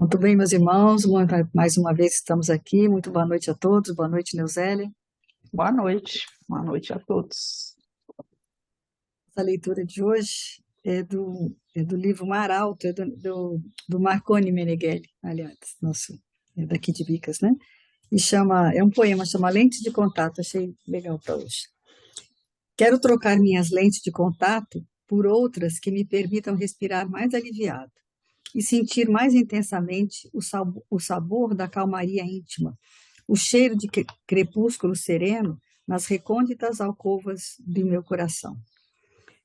Muito bem, meus irmãos, mais uma vez estamos aqui. Muito boa noite a todos. Boa noite, Neuzélia. Boa noite a todos. A leitura de hoje é do livro Mar Alto, do Marconi Meneghelli, aliás, nosso, daqui de Bicas, né? E é um poema, chama Lentes de Contato, achei legal para hoje. Quero trocar minhas lentes de contato por outras que me permitam respirar mais aliviado e sentir mais intensamente o sabor da calmaria íntima, o cheiro de crepúsculo sereno nas recônditas alcovas do meu coração.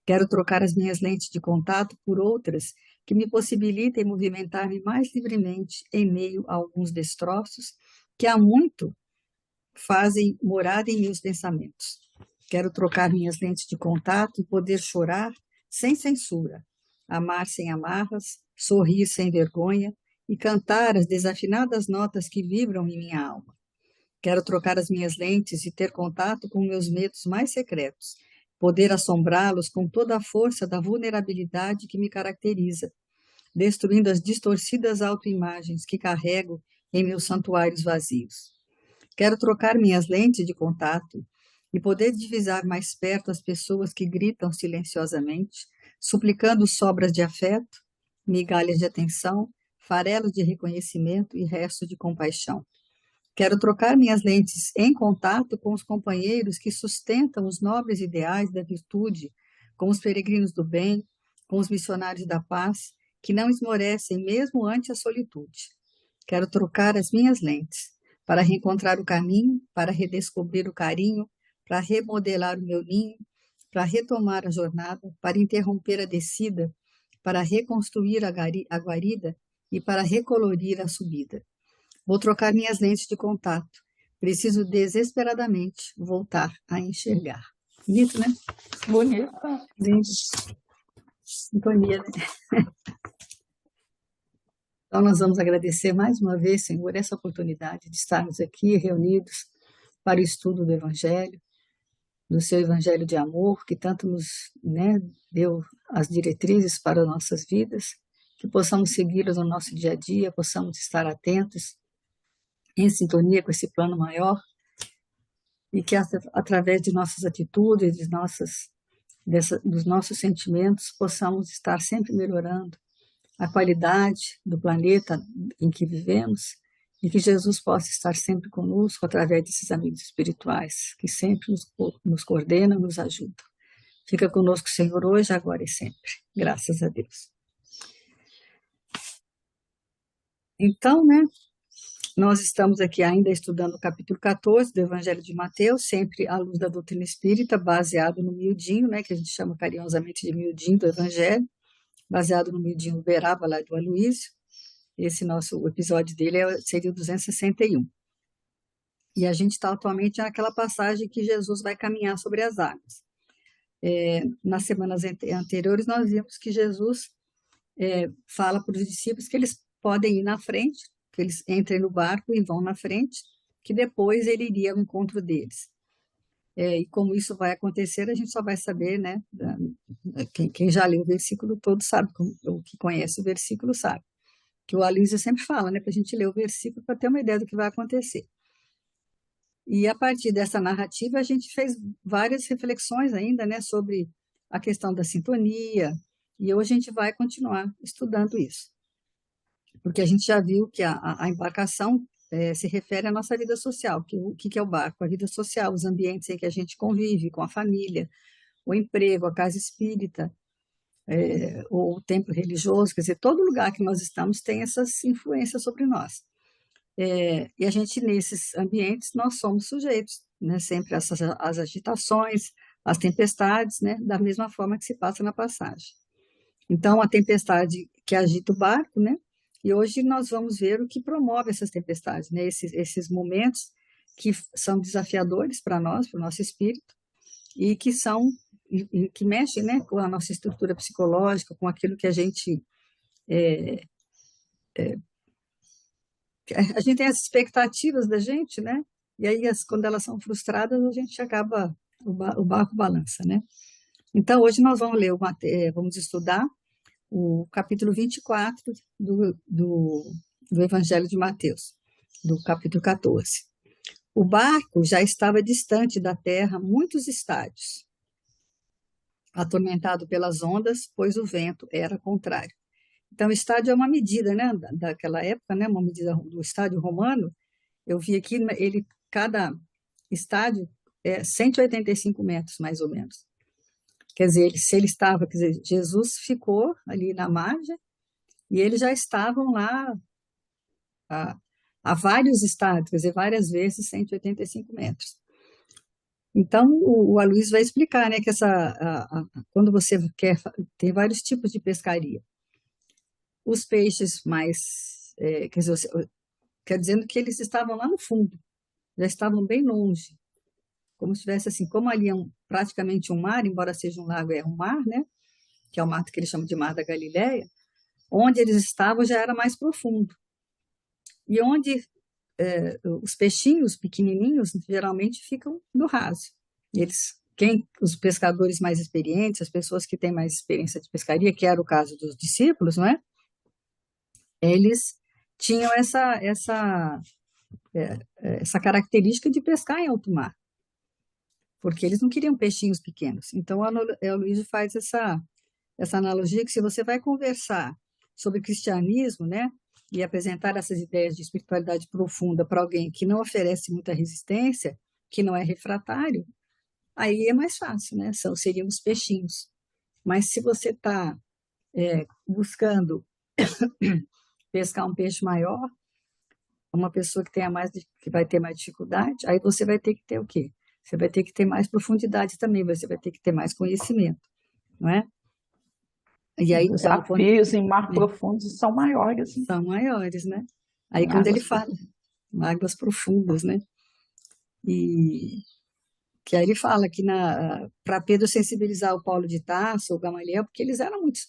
Quero trocar as minhas lentes de contato por outras que me possibilitem movimentar-me mais livremente em meio a alguns destroços que há muito fazem morada em meus pensamentos. Quero trocar minhas lentes de contato e poder chorar sem censura, amar sem amarras, sorrir sem vergonha e cantar as desafinadas notas que vibram em minha alma. Quero trocar as minhas lentes e ter contato com meus medos mais secretos, poder assombrá-los com toda a força da vulnerabilidade que me caracteriza, destruindo as distorcidas autoimagens que carrego em meus santuários vazios. Quero trocar minhas lentes de contato e poder divisar mais perto as pessoas que gritam silenciosamente, suplicando sobras de afeto, migalhas de atenção, farelos de reconhecimento e restos de compaixão. Quero trocar minhas lentes em contato com os companheiros que sustentam os nobres ideais da virtude, com os peregrinos do bem, com os missionários da paz, que não esmorecem mesmo ante a solitude. Quero trocar as minhas lentes para reencontrar o caminho, para redescobrir o carinho, para remodelar o meu ninho, para retomar a jornada, para interromper a descida, para reconstruir a guarida e para recolorir a subida. Vou trocar minhas lentes de contato. Preciso desesperadamente voltar a enxergar. Bonito, né? Bonita. Lindo. Sintonia, né? Então, nós vamos agradecer mais uma vez, Senhor, essa oportunidade de estarmos aqui reunidos para o estudo do Evangelho, do seu Evangelho de amor, que tanto nos, né, deu as diretrizes para as nossas vidas, que possamos segui-las no nosso dia a dia, possamos estar atentos, em sintonia com esse plano maior, e que através de nossas atitudes, dos nossos sentimentos, possamos estar sempre melhorando a qualidade do planeta em que vivemos e que Jesus possa estar sempre conosco através desses amigos espirituais que sempre nos coordenam, nos ajudam. Fica conosco, Senhor, hoje, agora e sempre. Graças a Deus. Então, né, nós estamos aqui ainda estudando o capítulo 14 do Evangelho de Mateus, sempre à luz da doutrina espírita, baseado no miudinho, né, que a gente chama carinhosamente de miudinho do Evangelho, baseado no miudinho Uberaba, lá do Aloísio. Esse nosso episódio dele seria o 261. E a gente está atualmente naquela passagem que Jesus vai caminhar sobre as águas. Nas semanas anteriores, nós vimos que Jesus fala para os discípulos que eles podem ir na frente, que eles entrem no barco e vão na frente, que depois ele iria ao encontro deles. E como isso vai acontecer, a gente só vai saber, né? Quem já leu o versículo todo sabe, o que conhece o versículo sabe. Que o Aloysio sempre fala, né? Para a gente ler o versículo para ter uma ideia do que vai acontecer. E a partir dessa narrativa, a gente fez várias reflexões ainda, né? Sobre a questão da sintonia, e hoje a gente vai continuar estudando isso. Porque a gente já viu que a embarcação se refere à nossa vida social. O que é o barco? A vida social, os ambientes em que a gente convive com a família, o emprego, a casa espírita, o templo religioso, quer dizer, todo lugar que nós estamos tem essas influências sobre nós. E a gente, nesses ambientes, nós somos sujeitos, né, sempre às agitações, às tempestades, né, da mesma forma que se passa na passagem. Então, a tempestade que agita o barco, né, e hoje nós vamos ver o que promove essas tempestades, né, esses momentos que são desafiadores para nós, para o nosso espírito, e que mexem, né, com a nossa estrutura psicológica, com aquilo que a gente tem as expectativas da gente, né? E aí, quando elas são frustradas, a gente acaba, o barco balança, né? Então, hoje nós vamos vamos estudar o capítulo 24 do do Evangelho de Mateus, do capítulo 14. O barco já estava distante da terra muitos estádios, atormentado pelas ondas, pois o vento era contrário. Então, estádio é uma medida, né, daquela época, né, uma medida do estádio romano. Eu vi aqui, cada estádio é 185 metros, mais ou menos. Quer dizer, Jesus ficou ali na margem e eles já estavam lá a vários estádios, quer dizer, várias vezes 185 metros. Então, o Aloysio vai explicar, né, que quando você tem vários tipos de pescaria. Os peixes mais, quer dizendo que eles estavam lá no fundo, já estavam bem longe, como se tivesse assim, como ali é praticamente um mar, embora seja um lago, é um mar, né, que é o mar que eles chamam de Mar da Galileia, onde eles estavam já era mais profundo. E onde os peixinhos pequenininhos geralmente ficam no raso. Os pescadores mais experientes, as pessoas que têm mais experiência de pescaria, que era o caso dos discípulos, não é? Eles tinham essa característica de pescar em alto mar, porque eles não queriam peixinhos pequenos. Então, a Luísa faz essa analogia que se você vai conversar sobre cristianismo, né, e apresentar essas ideias de espiritualidade profunda para alguém que não oferece muita resistência, que não é refratário, aí é mais fácil, né? Seriam os peixinhos. Mas se você está buscando pescar um peixe maior, uma pessoa que vai ter mais dificuldade, aí você vai ter que ter o quê? Você vai ter que ter mais profundidade também, você vai ter que ter mais conhecimento, não é? E aí, Os desafios em mar profundos são maiores. São maiores, né? Aí quando ele fala, águas profundas, né? E que aí ele fala que para Pedro sensibilizar o Paulo de Tarso, o Gamaliel, porque eles eram muito,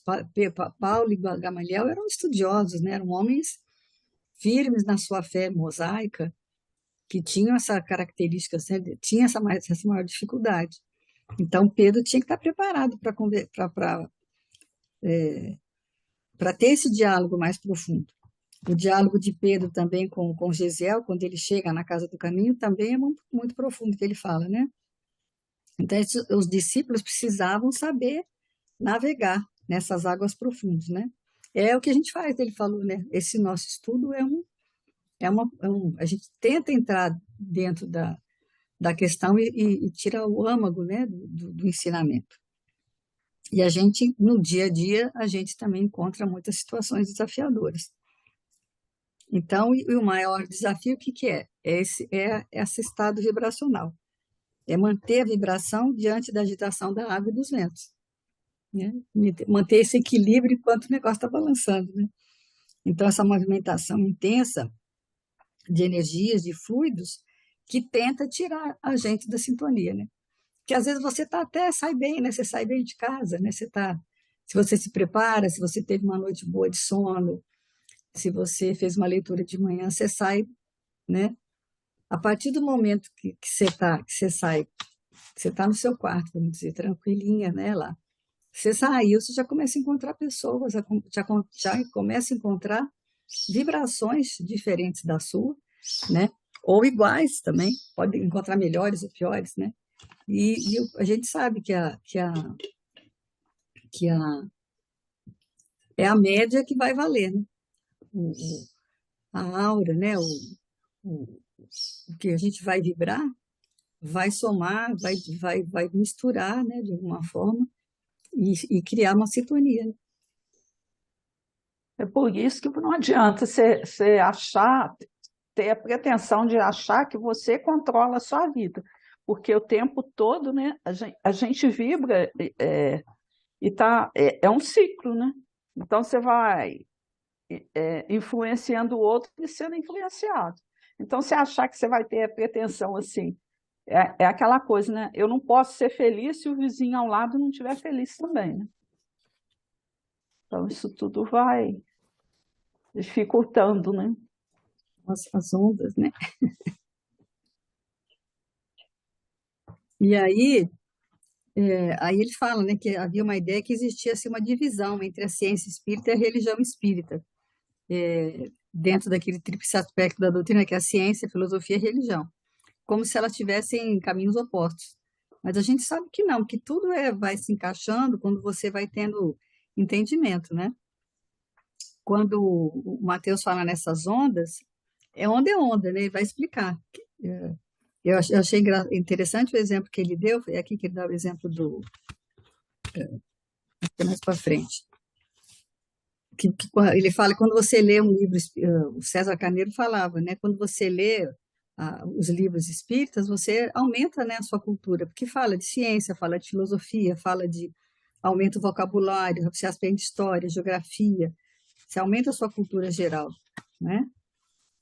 Paulo e Gamaliel eram estudiosos, né? Eram homens firmes na sua fé mosaica, que tinham essa característica, tinha essa maior dificuldade. Então, Pedro tinha que estar preparado para ter esse diálogo mais profundo. O diálogo de Pedro também com Gesiel, quando ele chega na casa do caminho, também é muito, muito profundo que ele fala, né? Então, os discípulos precisavam saber navegar nessas águas profundas, né? É o que a gente faz, ele falou, né? Esse nosso estudo a gente tenta entrar dentro da questão e tira o âmago, né, do ensinamento. E a gente, no dia a dia, a gente também encontra muitas situações desafiadoras. Então, e o maior desafio, o que é? Esse estado vibracional. É manter a vibração diante da agitação da água e dos ventos. Né? Manter esse equilíbrio enquanto o negócio está balançando. Né? Então, essa movimentação intensa de energias, de fluidos, que tenta tirar a gente da sintonia, né? Que às vezes você sai bem, né? Você sai bem de casa, né? Se você se prepara, se você teve uma noite boa de sono, se você fez uma leitura de manhã, você sai, né? A partir do momento que você sai, que você está no seu quarto, vamos dizer, tranquilinha, né? Lá, você saiu, você já começa a encontrar pessoas, já começa a encontrar vibrações diferentes da sua, né? Ou iguais também, pode encontrar melhores ou piores, né? E a gente sabe que é a média que vai valer, né? A aura, né? O que a gente vai vibrar, vai somar, vai misturar, né? De alguma forma e criar uma sintonia. Né? É por isso que não adianta você ter a pretensão de achar que você controla a sua vida, porque o tempo todo, né, a gente vibra e é um ciclo, né? Então você vai influenciando o outro e sendo influenciado. Então, você achar que você vai ter a pretensão assim, é aquela coisa, né? Eu não posso ser feliz se o vizinho ao lado não estiver feliz também, né? Então, isso tudo vai dificultando, né? As ondas, né? E aí ele fala, né, que havia uma ideia que existia assim, uma divisão entre a ciência espírita e a religião espírita, dentro daquele tríplice aspecto da doutrina, que é a ciência, a filosofia e a religião, como se elas tivessem caminhos opostos. Mas a gente sabe que não, que tudo vai se encaixando quando você vai tendo entendimento, né? Quando o Mateus fala nessas ondas, é onda, né? Ele vai explicar. Eu achei interessante o exemplo que ele deu, é aqui que ele dá o exemplo do. Mais para frente. Ele fala quando você lê um livro, o César Carneiro falava, né? Quando você lê os livros espíritas, você aumenta, né, a sua cultura, porque fala de ciência, fala de filosofia, fala de aumenta o vocabulário, você aprende história, geografia, você aumenta a sua cultura geral, né?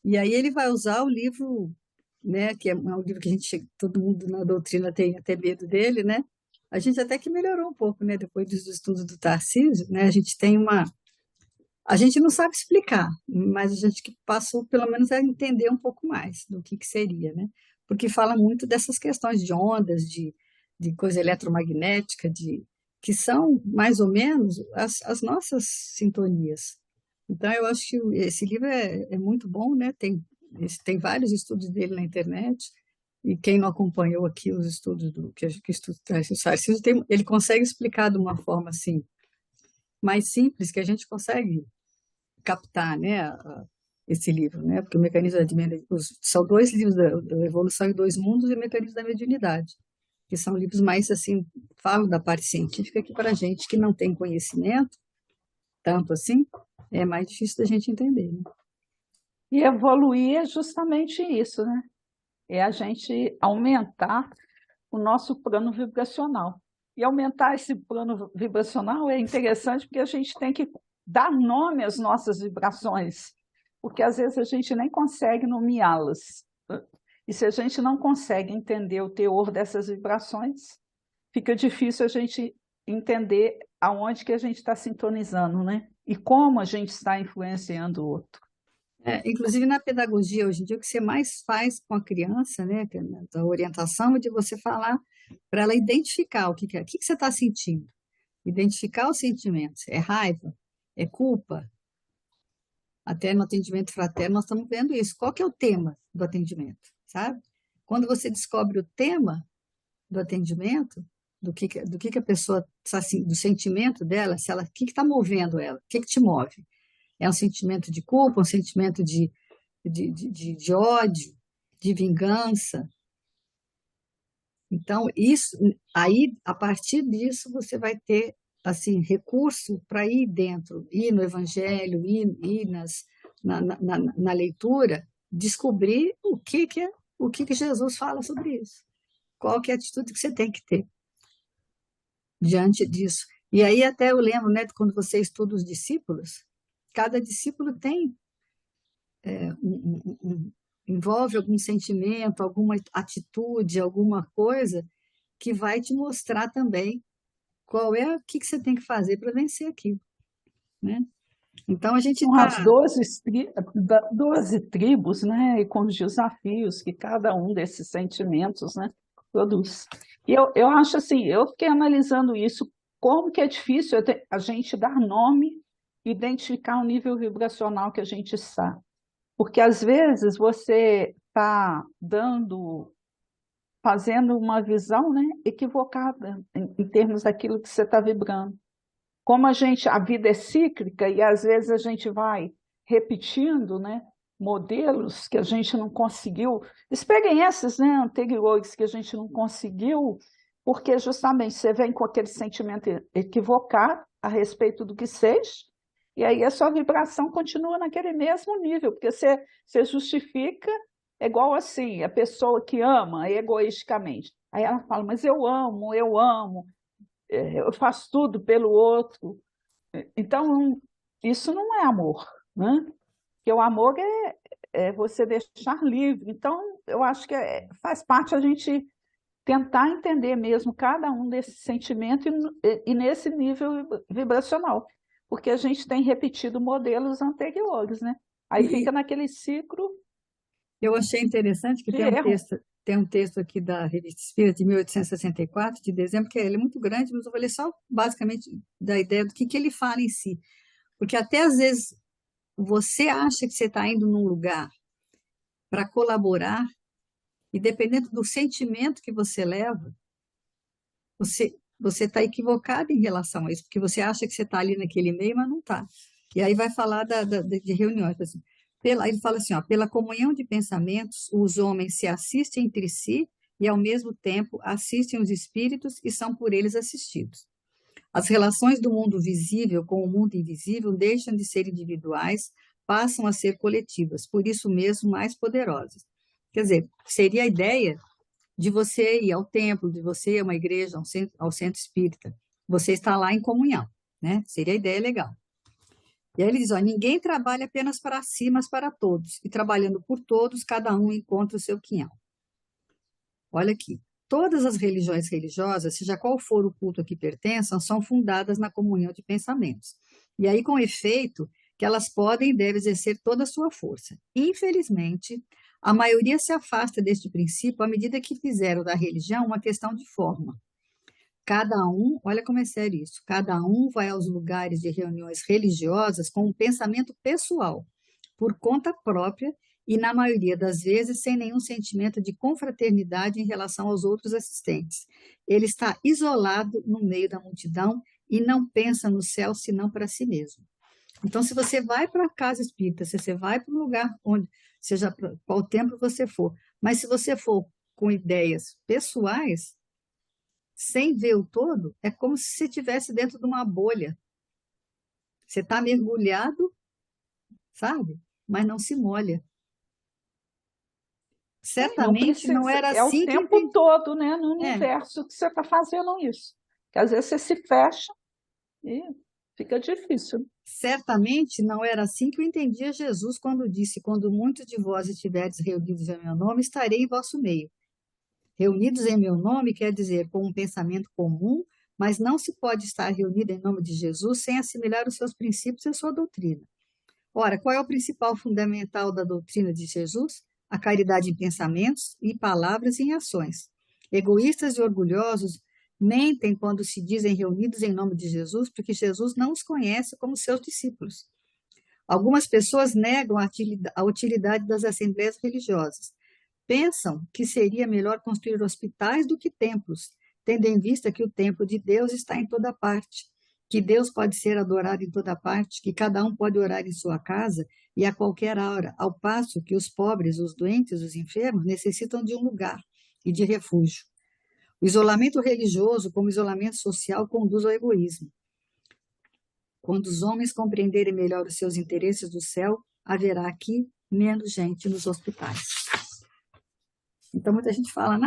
E aí ele vai usar o livro, né, que é um livro que todo mundo na doutrina tem até medo dele, né? A gente até que melhorou um pouco, né, depois dos estudos do Tarcísio, né? A gente não sabe explicar, mas a gente que passou pelo menos a entender um pouco mais do que seria, né? Porque fala muito dessas questões de ondas, de coisa eletromagnética, que são mais ou menos as nossas sintonias. Então, eu acho que esse livro é muito bom, né? Tem vários estudos dele na internet, e quem não acompanhou aqui os estudos que estuda o Tarcísio, ele consegue explicar de uma forma assim mais simples que a gente consegue captar, né, esse livro, né, porque o mecanismo são dois livros da Evolução em Dois Mundos e o Mecanismo da Mediunidade, que são livros mais assim, falam da parte científica, que para a gente que não tem conhecimento, tanto assim, é mais difícil da gente entender, né? E evoluir é justamente isso, né? É a gente aumentar o nosso plano vibracional. E aumentar esse plano vibracional é interessante porque a gente tem que dar nome às nossas vibrações, porque às vezes a gente nem consegue nomeá-las. E se a gente não consegue entender o teor dessas vibrações, fica difícil a gente entender aonde que a gente está sintonizando, né? E como a gente está influenciando o outro. Inclusive na pedagogia, hoje em dia, o que você mais faz com a criança, né, a orientação é de você falar para ela identificar o que é, o que você está sentindo, identificar os sentimentos, é raiva, é culpa. Até no atendimento fraterno nós estamos vendo isso. Qual que é o tema do atendimento, sabe? Quando você descobre o tema do atendimento, do que a pessoa está assim, do sentimento dela, se ela, o que está movendo ela, o que te move? É um sentimento de culpa, um sentimento de ódio, de vingança. Então, isso, aí, a partir disso, você vai ter assim, recurso para ir dentro, ir no Evangelho, ir na leitura, descobrir o que Jesus fala sobre isso. Qual que é a atitude que você tem que ter diante disso. E aí até eu lembro, né, quando você estuda os discípulos, cada discípulo tem envolve algum sentimento, alguma atitude, alguma coisa que vai te mostrar também o que você tem que fazer para vencer aquilo, né? Então a gente São está. as 12 tribos, né? E com os desafios que cada um desses sentimentos, né, produz. E eu acho assim, eu fiquei analisando isso, como que é difícil a gente dar nome, identificar o nível vibracional que a gente está. Porque às vezes você está fazendo uma visão, né, equivocada em termos daquilo que você está vibrando. Como a vida é cíclica e às vezes a gente vai repetindo, né, modelos que a gente não conseguiu, experiências, né, anteriores que a gente não conseguiu, porque justamente você vem com aquele sentimento equivocado a respeito do que seja, e aí a sua vibração continua naquele mesmo nível, porque você justifica, é igual assim, a pessoa que ama egoisticamente. Aí ela fala, mas eu amo, eu faço tudo pelo outro. Então, isso não é amor, né? Porque o amor é você deixar livre. Então, eu acho que faz parte a gente tentar entender mesmo cada um desses sentimentos e nesse nível vibracional, porque a gente tem repetido modelos anteriores, né? Aí E fica naquele ciclo eu achei interessante que de erro. tem um texto aqui da Revista Espírita de 1864, de dezembro, que ele é muito grande, mas eu vou ler só basicamente da ideia do que ele fala em si. Porque até às vezes você acha que você está indo num lugar para colaborar, e dependendo do sentimento que você leva, você está equivocado em relação a isso, porque você acha que você está ali naquele meio, mas não está. E aí vai falar de reuniões, assim, ele fala assim, ó, pela comunhão de pensamentos, os homens se assistem entre si e, ao mesmo tempo, assistem os espíritos e são por eles assistidos. As relações do mundo visível com o mundo invisível deixam de ser individuais, passam a ser coletivas, por isso mesmo mais poderosas. Quer dizer, seria a ideia de você ir ao templo, de você ir a uma igreja, ao centro espírita. Você está lá em comunhão, né? Seria a ideia legal. E aí ele diz, ó, ninguém trabalha apenas para si, mas para todos. E trabalhando por todos, cada um encontra o seu quinhão. Olha aqui. Todas as religiões religiosas, seja qual for o culto a que pertençam, são fundadas na comunhão de pensamentos. E aí, com efeito, que elas podem e devem exercer toda a sua força. Infelizmente, a maioria se afasta deste princípio à medida que fizeram da religião uma questão de forma. Cada um, olha como é sério isso, cada um vai aos lugares de reuniões religiosas com um pensamento pessoal, por conta própria e, na maioria das vezes, sem nenhum sentimento de confraternidade em relação aos outros assistentes. Ele está isolado no meio da multidão e não pensa no céu senão para si mesmo. Então, se você vai para a casa espírita, se você vai para um lugar onde, seja qual templo você for, mas se você for com ideias pessoais, sem ver o todo, é como se você estivesse dentro de uma bolha. Você está mergulhado, sabe? Mas não se molha. Não Certamente não precisa, era é o assim que eu tempo entendi. todo, né, no É, universo que você está fazendo isso. Porque às vezes você se fecha e fica difícil. certamente não era assim que eu entendia Jesus quando disse: quando muitos de vós estiverdes reunidos em meu nome, estarei em vosso meio. Reunidos em meu nome quer dizer com um pensamento comum, mas não se pode estar reunido em nome de Jesus sem assimilar os seus princípios e a sua doutrina. Ora, qual é o principal fundamental da doutrina de Jesus? A caridade em pensamentos e palavras e em ações. Egoístas e orgulhosos mentem quando se dizem reunidos em nome de Jesus, porque Jesus não os conhece como seus discípulos. Algumas pessoas negam a utilidade das assembleias religiosas. Pensam que seria melhor construir hospitais do que templos, tendo em vista que o templo de Deus está em toda parte, que Deus pode ser adorado em toda parte, que cada um pode orar em sua casa e a qualquer hora, ao passo que os pobres, os doentes, os enfermos necessitam de um lugar e de refúgio. O isolamento religioso, como isolamento social, conduz ao egoísmo. Quando os homens compreenderem melhor os seus interesses do céu, haverá aqui menos gente nos hospitais. Então, muita gente fala,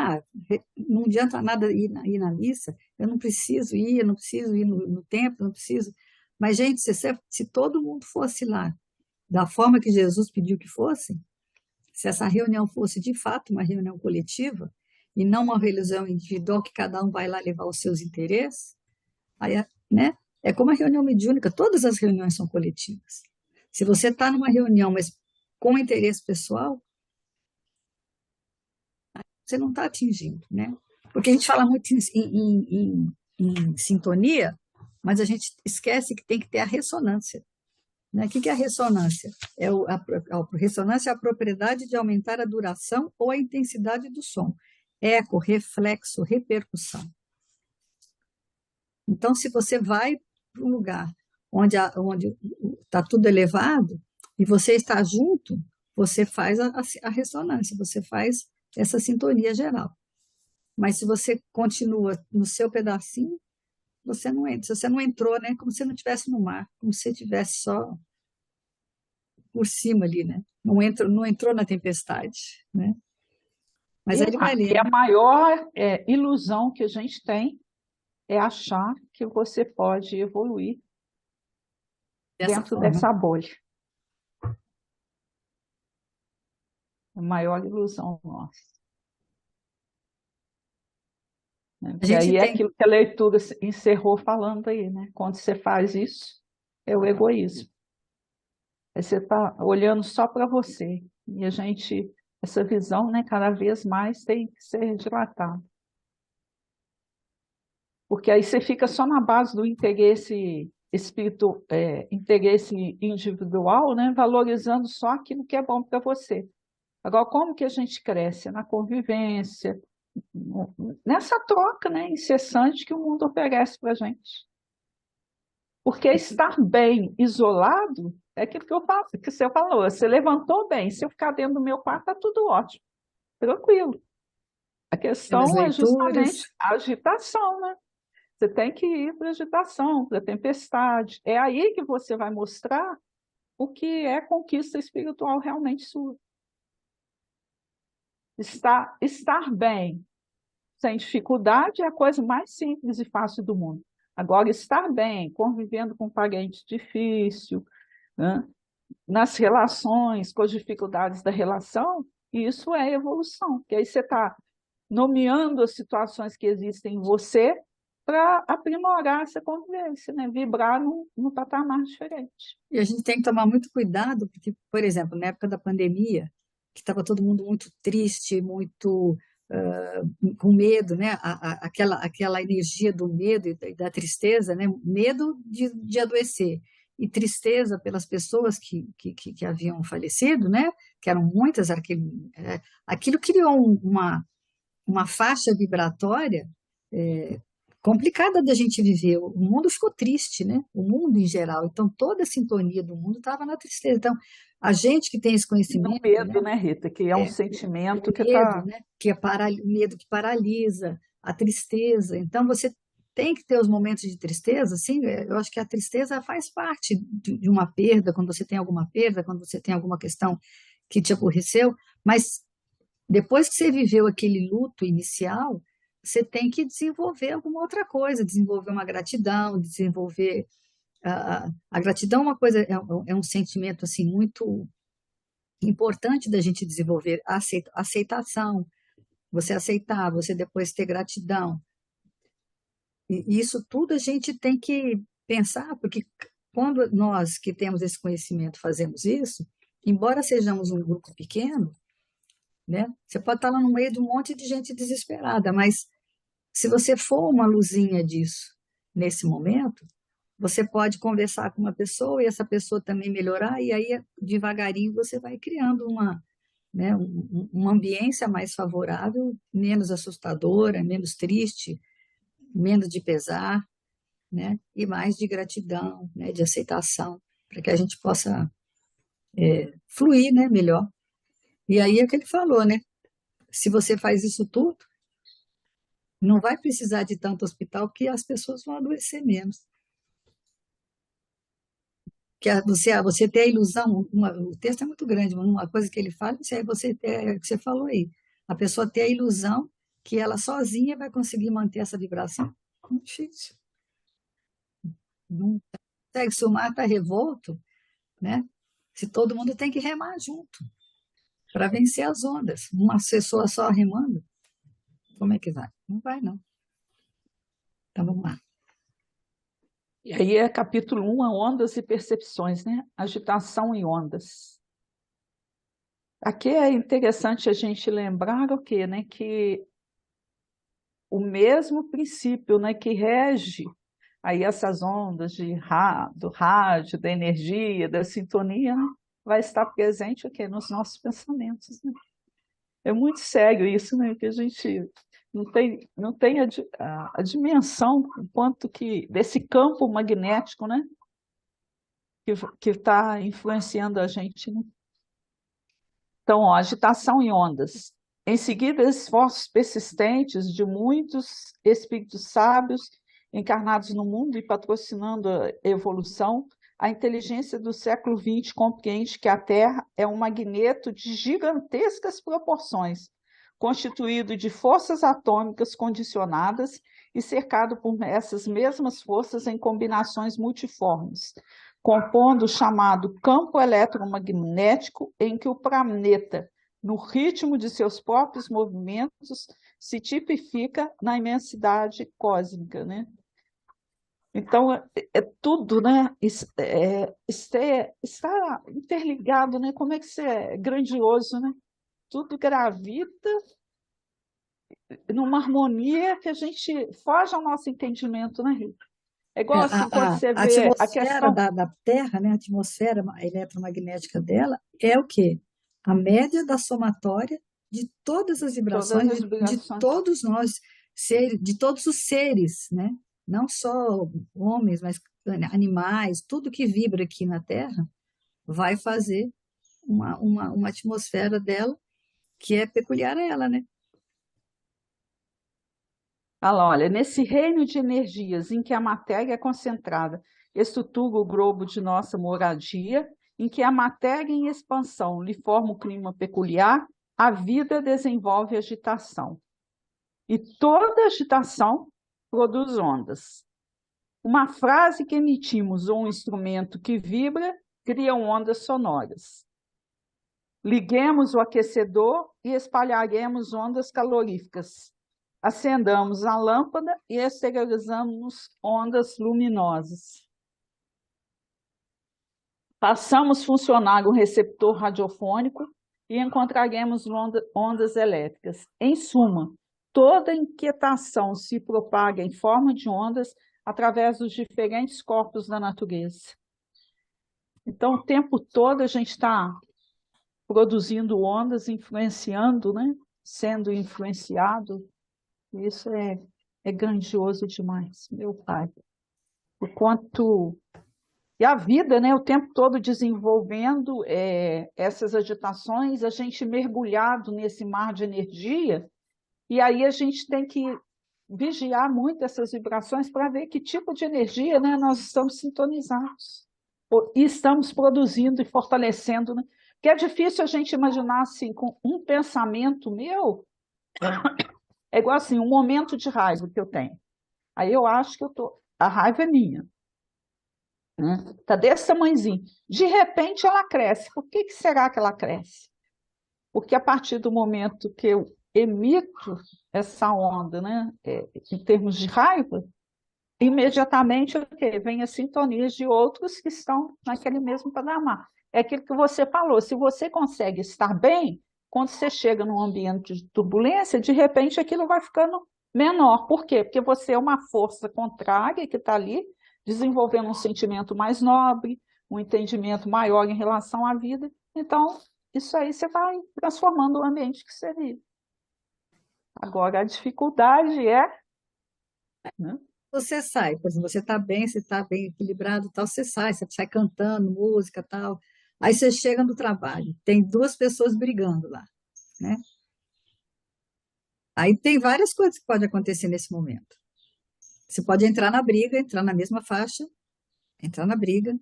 não adianta nada ir na missa, eu não preciso ir no templo, não preciso. Mas, gente, se todo mundo fosse lá, da forma que Jesus pediu que fosse, se essa reunião fosse de fato uma reunião coletiva, e não uma religião individual que cada um vai lá levar os seus interesses, aí, né? É como a reunião mediúnica, todas as reuniões são coletivas. Se você está numa reunião, mas com interesse pessoal, você não está atingindo, né? Porque a gente fala muito em sintonia, mas a gente esquece que tem que ter a ressonância. Né? O que é a ressonância? A ressonância é a propriedade de aumentar a duração ou a intensidade do som. Eco, reflexo, repercussão. Então, se você vai para um lugar onde está tudo elevado e você está junto, você faz a ressonância, você faz essa sintonia geral. Mas se você continua no seu pedacinho, você não entra. Se você não entrou, né? Como se não estivesse no mar, como se você estivesse só por cima ali, né? Não entrou na tempestade, né? Mas aí ele vai E a lendo. maior ilusão que a gente tem é achar que você pode evoluir Dessa dentro forma. dessa bolha. A maior ilusão nossa. Né? A Que gente aí é tem, aquilo que a leitura encerrou falando aí, né? Quando você faz isso, é o egoísmo. Aí você está olhando só para você. E a gente, essa visão, né, cada vez mais tem que ser dilatada. Porque aí você fica só na base do interesse interesse individual, né? Valorizando só aquilo que é bom para você. Agora, como que a gente cresce? Na convivência, nessa troca, né, incessante que o mundo oferece para a gente. Porque estar bem isolado é aquilo que eu faço, que você falou. Você levantou bem, se eu ficar dentro do meu quarto, está tudo ótimo, tranquilo. A Pelas questão é leituras. justamente a agitação, né? Você tem que ir para a agitação, para a tempestade. É aí que você vai mostrar o que é conquista espiritual realmente sua. Estar bem, sem dificuldade, é a coisa mais simples e fácil do mundo. Agora, estar bem, convivendo com parentes difícil, né? Nas relações, com as dificuldades da relação, isso é evolução. Porque aí você está nomeando as situações que existem em você para aprimorar essa convivência, né? Vibrar num patamar diferente. E a gente tem que tomar muito cuidado, porque, por exemplo, na época da pandemia, que estava todo mundo muito triste, muito com medo, né? Aquela energia do medo e da tristeza, né? Medo de adoecer e tristeza pelas pessoas que haviam falecido, né? Que eram muitas, aquilo criou uma faixa vibratória complicada da gente viver. O mundo ficou triste, né? O mundo em geral. Então, toda a sintonia do mundo estava na tristeza. Então, a gente que tem esse E no conhecimento, né? medo, né, Rita? Que é um sentimento que Medo, está. né? Que é medo que paralisa, a tristeza. Então, você tem que ter os momentos de tristeza, assim, eu acho que a tristeza faz parte de uma perda, quando você tem alguma perda, quando você tem alguma questão que te aborreceu, mas depois que você viveu aquele luto inicial, você tem que desenvolver alguma outra coisa, desenvolver uma gratidão, desenvolver a gratidão é uma coisa, é um sentimento assim muito importante da gente desenvolver a aceitação, você aceitar, você depois ter gratidão. E isso tudo a gente tem que pensar, porque quando nós que temos esse conhecimento fazemos isso, embora sejamos um grupo pequeno, né? Você pode estar lá no meio de um monte de gente desesperada, mas se você for uma luzinha disso nesse momento, você pode conversar com uma pessoa e essa pessoa também melhorar, e aí devagarinho você vai criando né, uma ambiência mais favorável, menos assustadora, menos triste, menos de pesar, né, e mais de gratidão, né, de aceitação, para que a gente possa fluir, né, melhor. E aí é o que ele falou, né? Se você faz isso tudo, não vai precisar de tanto hospital que as pessoas vão adoecer menos. Que você ter a ilusão, o texto é muito grande, mas uma coisa que ele fala, isso aí você ter, que você falou aí, a pessoa ter a ilusão que ela sozinha vai conseguir manter essa vibração. Muito difícil. Não consegue, se o mar está revolto, né? Se todo mundo tem que remar junto para vencer as ondas. Uma pessoa só remando, como é que vai? Não vai, não. Então vamos lá. E aí é capítulo 1, ondas e percepções, né? Agitação e ondas. Aqui é interessante a gente lembrar o quê, né? Que o mesmo princípio, né, que rege aí essas ondas do rádio, da energia, da sintonia, né, vai estar presente o quê? Nos nossos pensamentos, né? É muito sério isso, né? Que a gente não tem a dimensão quanto que desse campo magnético, né? Que está influenciando a gente, né? Então, ó, agitação em ondas. Em seguida, esforços persistentes de muitos espíritos sábios encarnados no mundo e patrocinando a evolução, a inteligência do século XX compreende que a Terra é um magneto de gigantescas proporções, constituído de forças atômicas condicionadas e cercado por essas mesmas forças em combinações multiformes, compondo o chamado campo eletromagnético em que o planeta, no ritmo de seus próprios movimentos, se tipifica na imensidade cósmica, né? Então, é tudo, né? Está interligado, né? Como é que isso é grandioso, né? Tudo gravita numa harmonia que a gente foge ao nosso entendimento, né, Rita? É igual assim, quando você A vê a atmosfera questão, da Terra, né, a atmosfera eletromagnética dela é o quê? A média da somatória de todas as todas vibrações as de vibrações. todos nós, de todos os seres, né? Não só homens, mas animais, tudo que vibra aqui na Terra vai fazer uma atmosfera dela que é peculiar a ela, né? Fala, olha, nesse reino de energias em que a matéria é concentrada, estrutura o globo de nossa moradia, em que a matéria em expansão lhe forma um clima peculiar, a vida desenvolve agitação. E toda agitação produz ondas. Uma frase que emitimos ou um instrumento que vibra criam ondas sonoras. Liguemos o aquecedor e espalharemos ondas caloríficas. Acendamos a lâmpada e exteriorizamos ondas luminosas. Façamos funcionar um receptor radiofônico e encontraremos ondas elétricas. Em suma, toda inquietação se propaga em forma de ondas através dos diferentes corpos da natureza. Então, o tempo todo a gente está produzindo ondas, influenciando, né? Sendo influenciado. Isso é grandioso demais, meu pai. O quanto... E a vida, né, o tempo todo desenvolvendo essas agitações, a gente mergulhado nesse mar de energia, e aí a gente tem que vigiar muito essas vibrações para ver que tipo de energia, né, nós estamos sintonizados e estamos produzindo e fortalecendo, né? Porque é difícil a gente imaginar assim, com um pensamento meu, é igual assim, um momento de raiva que eu tenho. Aí eu acho que a raiva é minha, né? Tá desse tamanhozinho. De repente ela cresce. Por que será que ela cresce? Porque a partir do momento que eu emito essa onda, né, em termos de raiva, imediatamente vem a sintonia de outros que estão naquele mesmo patamar. É aquilo que você falou, se você consegue estar bem, quando você chega num ambiente de turbulência, de repente aquilo vai ficando menor. Por quê? Porque você é uma força contrária que está ali, desenvolvendo um sentimento mais nobre, um entendimento maior em relação à vida. Então, isso aí você vai transformando o ambiente que você vive. Agora, a dificuldade né? Você sai, por exemplo, você está bem equilibrado, tal, você sai cantando música, tal. Aí você chega no trabalho, tem duas pessoas brigando lá, né? Aí tem várias coisas que podem acontecer nesse momento. Você pode entrar na briga, entrar na mesma faixa, entrar na briga.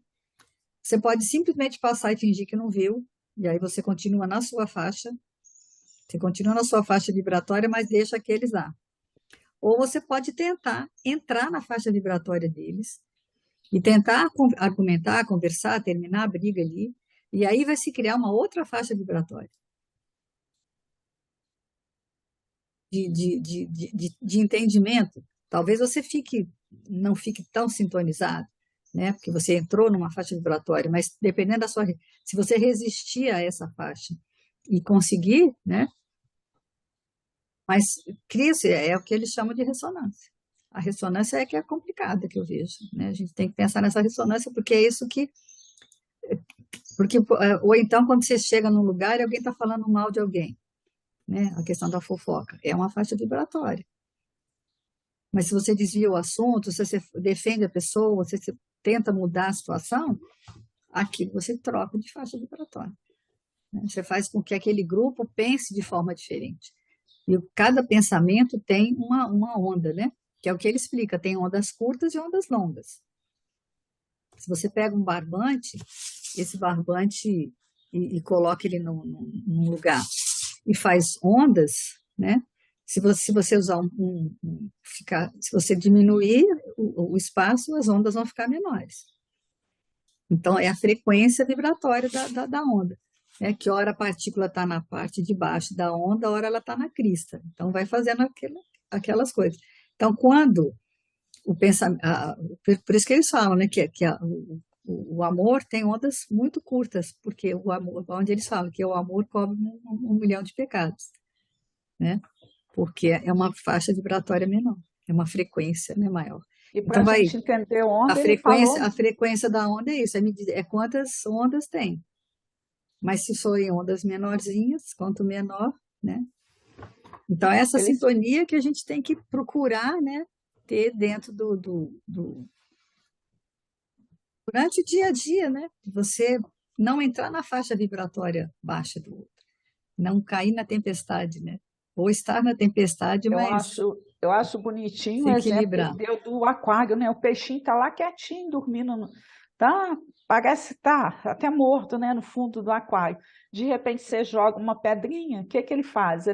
Você pode simplesmente passar e fingir que não viu, e aí você continua na sua faixa, você continua na sua faixa vibratória, mas deixa aqueles lá. Ou você pode tentar entrar na faixa vibratória deles e tentar argumentar, conversar, terminar a briga ali, e aí vai se criar uma outra faixa vibratória de entendimento. Talvez você não fique tão sintonizado, né? Porque você entrou numa faixa vibratória, mas dependendo da sua, se você resistir a essa faixa e conseguir, né? Mas cria-se, é o que eles chamam de ressonância. A ressonância é que é complicada que eu vejo, né? A gente tem que pensar nessa ressonância porque é isso que porque, ou então, quando você chega num lugar e alguém está falando mal de alguém, né? A questão da fofoca. É uma faixa vibratória. Mas se você desvia o assunto, se você defende a pessoa, se você tenta mudar a situação, aquilo você troca de faixa vibratória, né? Você faz com que aquele grupo pense de forma diferente. E cada pensamento tem uma onda, né? Que é o que ele explica, tem ondas curtas e ondas longas. Se você pega um barbante, esse barbante e coloca ele num lugar e faz ondas, né? Se você usar se você diminuir o espaço, as ondas vão ficar menores. Então, é a frequência vibratória da onda. É que hora a partícula está na parte de baixo da onda, hora ela está na crista. Então, vai fazendo aquelas coisas. Então, quando o pensamento. Por isso que eles falam, né, o amor tem ondas muito curtas, porque o amor, onde eles falam que o amor cobre um milhão de pecados, né? Porque é uma faixa vibratória menor, é uma frequência, né, maior. E para Então a vai, gente entender onda, ele falou, a frequência da onda é isso, é quantas ondas tem. Mas se forem ondas menorzinhas, quanto menor, né? Então, essa ele, sintonia que a gente tem que procurar, né, ter dentro durante o dia a dia, né? Você não entrar na faixa vibratória baixa do outro, não cair na tempestade, né? Ou estar na tempestade, mas eu acho bonitinho se o exemplo que ele equilibrar. deu do aquário, né? O peixinho está lá quietinho, dormindo, tá, parece estar até morto, né, no fundo do aquário. De repente você joga uma pedrinha, o que que ele faz?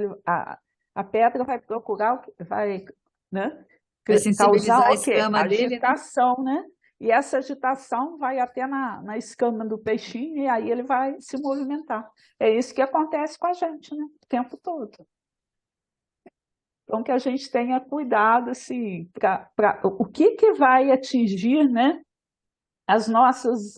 A pedra vai procurar, vai, né, Vai causar sensibilizar a o quê? escama dele, né? Agitação, né? E essa agitação vai até na escama do peixinho e aí ele vai se movimentar. É isso que acontece com a gente, né? O tempo todo. Então, que a gente tenha cuidado, assim, para o que que vai atingir, né, as nossas,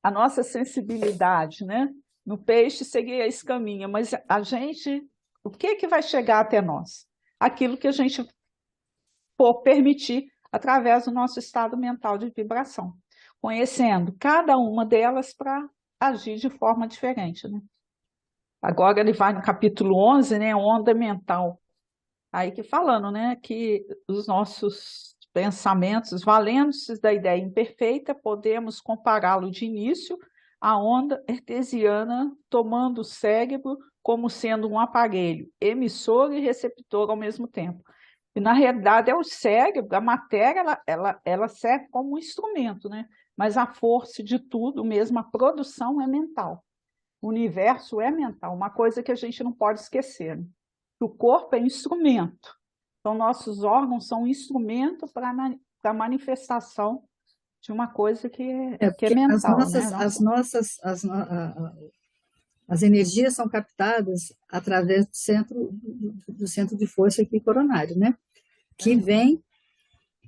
a nossa sensibilidade, né? No peixe seria a escaminha, mas a gente, o que que vai chegar até nós? Aquilo que a gente for permitir através do nosso estado mental de vibração, conhecendo cada uma delas para agir de forma diferente, né? Agora ele vai no capítulo 11, né, onda mental. Aí que falando, né, que os nossos pensamentos, valendo-se da ideia imperfeita, podemos compará-lo de início à onda artesiana, tomando o cérebro como sendo um aparelho emissor e receptor ao mesmo tempo. E, na realidade, é o cérebro, a matéria, ela serve como um instrumento, né? Mas a força de tudo, mesmo a produção, é mental. O universo é mental, uma coisa que a gente não pode esquecer, né? O corpo é instrumento. Então, nossos órgãos são instrumento para a manifestação de uma coisa É que é porque mental, né? as energias são captadas através do centro de força aqui coronário, né? Que vem,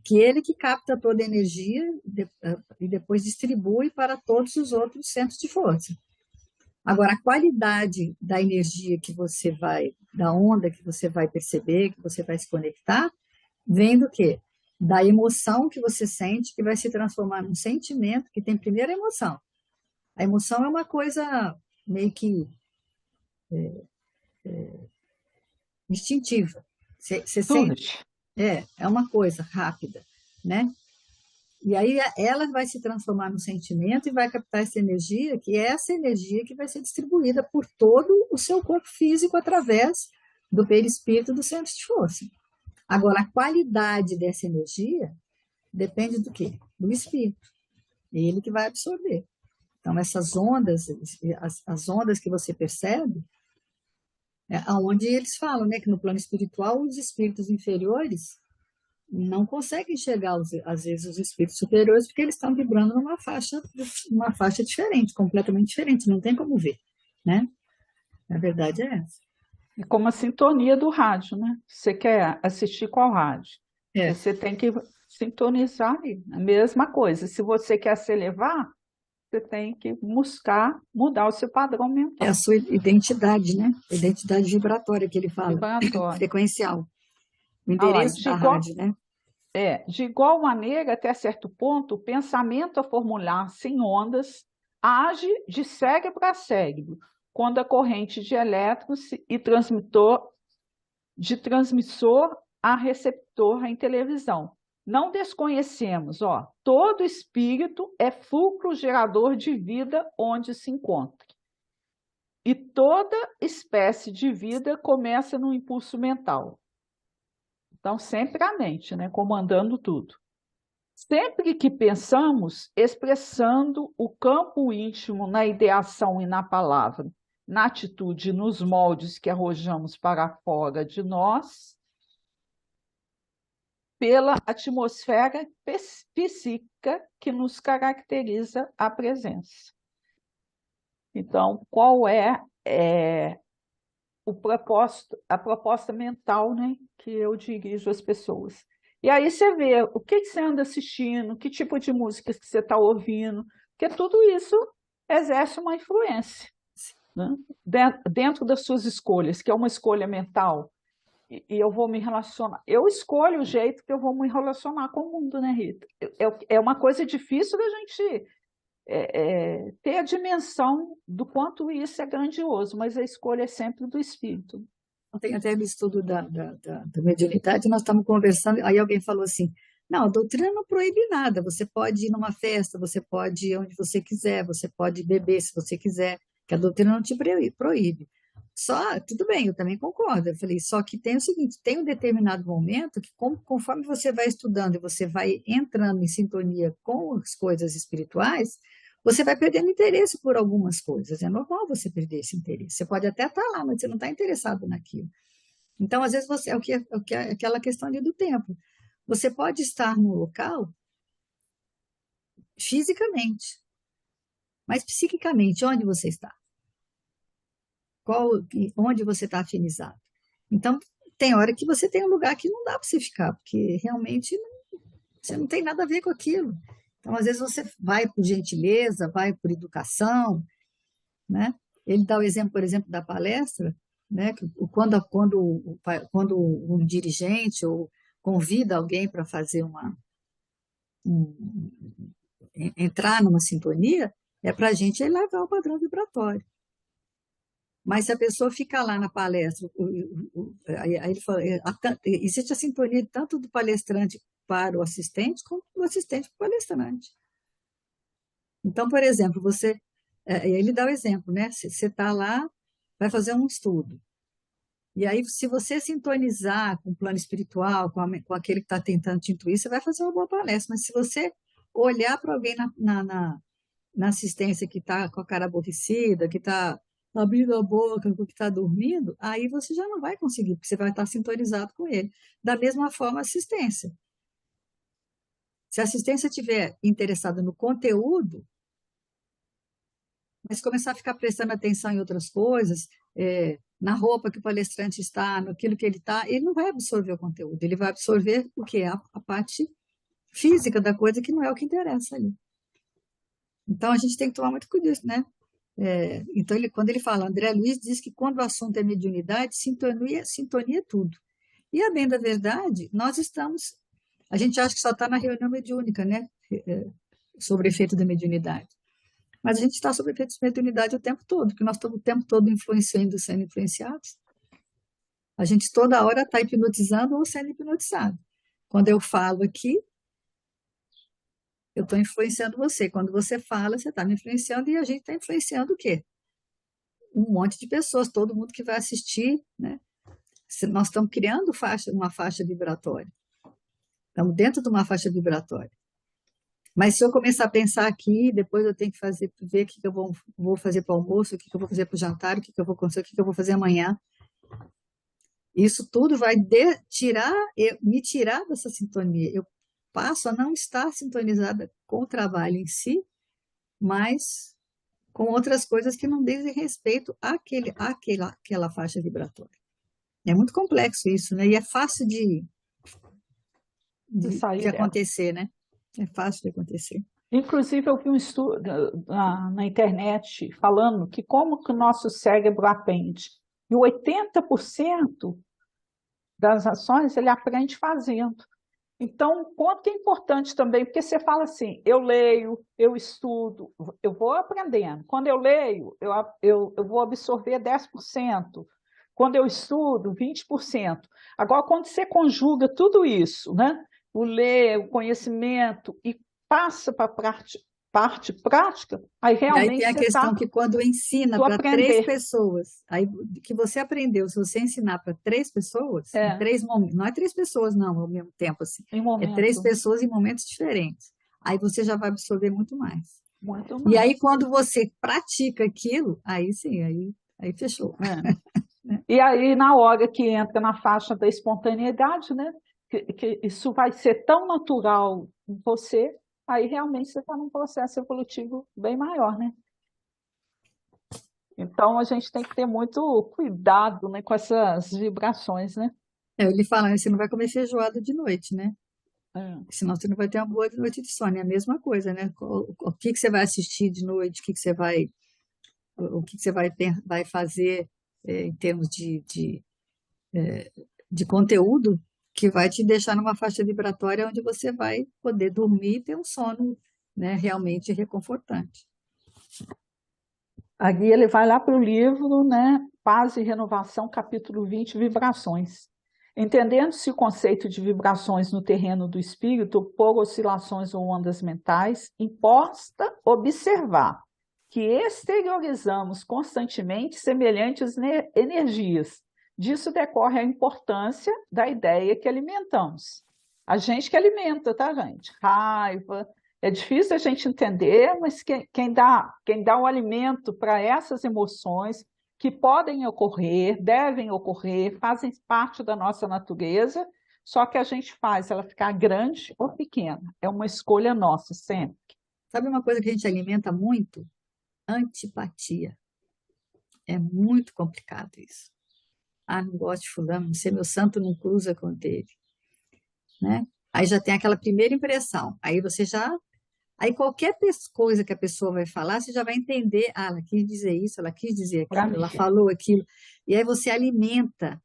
que ele que capta toda a energia e depois distribui para todos os outros centros de força. Agora, a qualidade da energia da onda que você vai perceber, que você vai se conectar, vem do quê? Da emoção que você sente, que vai se transformar num sentimento, que tem primeiro a emoção. A emoção é uma coisa meio que instintiva. Você Tudo. sente, é uma coisa rápida, né? E aí ela vai se transformar no sentimento e vai captar essa energia, que é essa energia que vai ser distribuída por todo o seu corpo físico através do perispírito do centro de força. Agora, a qualidade dessa energia depende do quê? Do espírito. É ele que vai absorver. Então, essas ondas, as ondas que você percebe, aonde eles falam, né, que no plano espiritual os espíritos inferiores não conseguem enxergar, às vezes, os espíritos superiores, porque eles estão vibrando numa faixa diferente, completamente diferente, não tem como ver, né? A verdade é essa. É como a sintonia do rádio, né? Você quer assistir qual rádio? É, Você tem que sintonizar ali, a mesma coisa. Se você quer se elevar, você tem que buscar mudar o seu padrão é a mental, sua identidade, né? A identidade vibratória que ele fala, vibratório. frequencial, o Ah lá, endereço da rádio, né? de igual maneira, até certo ponto, o pensamento a formular-se em ondas age de cérebro a cérebro, quando a corrente de elétrons e transmitor, de transmissor a receptor em televisão. Não desconhecemos, ó, todo espírito é fulcro gerador de vida onde se encontra. E toda espécie de vida começa no impulso mental. Então, sempre a mente, né, comandando tudo. Sempre que pensamos, expressando o campo íntimo na ideação e na palavra, na atitude, nos moldes que arrojamos para fora de nós, pela atmosfera psíquica que nos caracteriza a presença. Então, qual é o propósito, a proposta mental, né, que eu dirijo às pessoas? E aí você vê o que você anda assistindo, que tipo de música que você está ouvindo, porque tudo isso exerce uma influência, né? Dentro das suas escolhas, que é uma escolha mental. e eu vou me relacionar. Eu escolho o jeito que eu vou me relacionar com o mundo, né, Rita? É uma coisa difícil da gente ter a dimensão do quanto isso é grandioso, mas a escolha é sempre do espírito. Tem até no estudo da mediunidade, nós estamos conversando, aí alguém falou assim, não, a doutrina não proíbe nada, você pode ir numa festa, você pode ir onde você quiser, você pode beber se você quiser, que a doutrina não te proíbe. Só, tudo bem, eu também concordo. Eu falei, só que tem o seguinte, tem um determinado momento que conforme você vai estudando e você vai entrando em sintonia com as coisas espirituais, você vai perdendo interesse por algumas coisas. É normal você perder esse interesse. Você pode até estar lá, mas você não está interessado naquilo. Então, às vezes, você é aquela questão ali do tempo. Você pode estar no local fisicamente, mas psiquicamente, onde você está? Onde você está afinizado? Então, tem hora que você tem um lugar que não dá para você ficar, porque realmente você não tem nada a ver com aquilo. Então, às vezes, você vai por gentileza, vai por educação, né? Ele dá o exemplo, por exemplo, da palestra, né? Quando um dirigente ou convida alguém para fazer um, entrar numa sintonia, é para a gente elevar o padrão vibratório. Mas se a pessoa ficar lá na palestra, aí ele fala, existe a sintonia tanto do palestrante para o assistente, como do assistente para o palestrante. Então, por exemplo, ele dá o exemplo, né? Você está lá, vai fazer um estudo. E aí, se você sintonizar com o plano espiritual, com aquele que está tentando te intuir, você vai fazer uma boa palestra. Mas se você olhar para alguém na assistência que está com a cara aborrecida, que está abrindo a boca, que está dormindo, aí você já não vai conseguir, porque você vai estar sintonizado com ele. Da mesma forma, a assistência. Se a assistência estiver interessada no conteúdo, mas começar a ficar prestando atenção em outras coisas, na roupa que o palestrante está, naquilo que ele está, ele não vai absorver o conteúdo, ele vai absorver o quê? A parte física da coisa que não é o que interessa ali. Então, a gente tem que tomar muito cuidado, né? Então, quando ele fala, André Luiz diz que quando o assunto é mediunidade, sintonia é tudo. E, a bem da verdade, a gente acha que só está na reunião mediúnica, né? Sobre o efeito da mediunidade. Mas a gente está sob efeito de mediunidade o tempo todo, porque nós estamos o tempo todo influenciando, sendo influenciados. A gente toda hora está hipnotizando ou sendo hipnotizado. Quando eu falo aqui, eu estou influenciando você. Quando você fala, você está me influenciando e a gente está influenciando o quê? Um monte de pessoas, todo mundo que vai assistir, né? Nós estamos criando uma faixa vibratória. Estamos dentro de uma faixa vibratória. Mas se eu começar a pensar aqui, depois eu tenho que ver o que eu vou fazer para o almoço, o que eu vou fazer para o jantar, o que eu vou acontecer, o que eu vou fazer amanhã. Isso tudo vai me tirar dessa sintonia. Eu passo a não estar sintonizada com o trabalho em si, mas com outras coisas que não dizem respeito àquela faixa vibratória. É muito complexo isso, né? E é fácil de acontecer, né? É fácil de acontecer. Inclusive, eu vi um estudo na internet falando que como que o nosso cérebro aprende. E 80% das ações ele aprende fazendo. Então, quanto é importante também, porque você fala assim, eu leio, eu estudo, eu vou aprendendo. Quando eu leio, eu vou absorver 10%. Quando eu estudo, 20%. Agora, quando você conjuga tudo isso, né? O ler, o conhecimento, e passa para a parte prática, aí realmente aí tem a questão que quando ensina para 3 pessoas, aí que você aprendeu, se você ensinar para 3 pessoas, em 3 momentos, não é 3 pessoas não, ao mesmo tempo assim, é 3 pessoas em momentos diferentes. Aí você já vai absorver muito mais. Muito mais. E aí quando você pratica aquilo, aí sim, aí fechou. E aí na hora que entra na faixa da espontaneidade, né, que isso vai ser tão natural em você, aí realmente você está num processo evolutivo bem maior, né? Então a gente tem que ter muito cuidado, né, com essas vibrações, né? Ele fala, você não vai comer feijoada de noite, né? Senão você não vai ter uma boa noite de sono. É a mesma coisa, né? O que você vai assistir de noite, o que você vai fazer em termos de de conteúdo que vai te deixar numa faixa vibratória onde você vai poder dormir e ter um sono, né, realmente reconfortante. Aqui ele vai lá para o livro, né? Paz e Renovação, capítulo 20, Vibrações. Entendendo-se o conceito de vibrações no terreno do espírito por oscilações ou ondas mentais, importa observar que exteriorizamos constantemente semelhantes energias. Disso decorre a importância da ideia que alimentamos. A gente que alimenta, tá, gente? Raiva. É difícil a gente entender, mas quem dá o alimento para essas emoções que podem ocorrer, devem ocorrer, fazem parte da nossa natureza, só que a gente faz ela ficar grande ou pequena. É uma escolha nossa, sempre. Sabe uma coisa que a gente alimenta muito? Antipatia. É muito complicado isso. Ah, não gosto de fulano, não sei, meu santo não cruza com o dele, né? Aí já tem aquela primeira impressão. Aí você já. Aí qualquer coisa que a pessoa vai falar, você já vai entender. Ah, ela quis dizer isso, ela quis dizer Para aquilo, mim. ela falou aquilo. E aí você alimenta.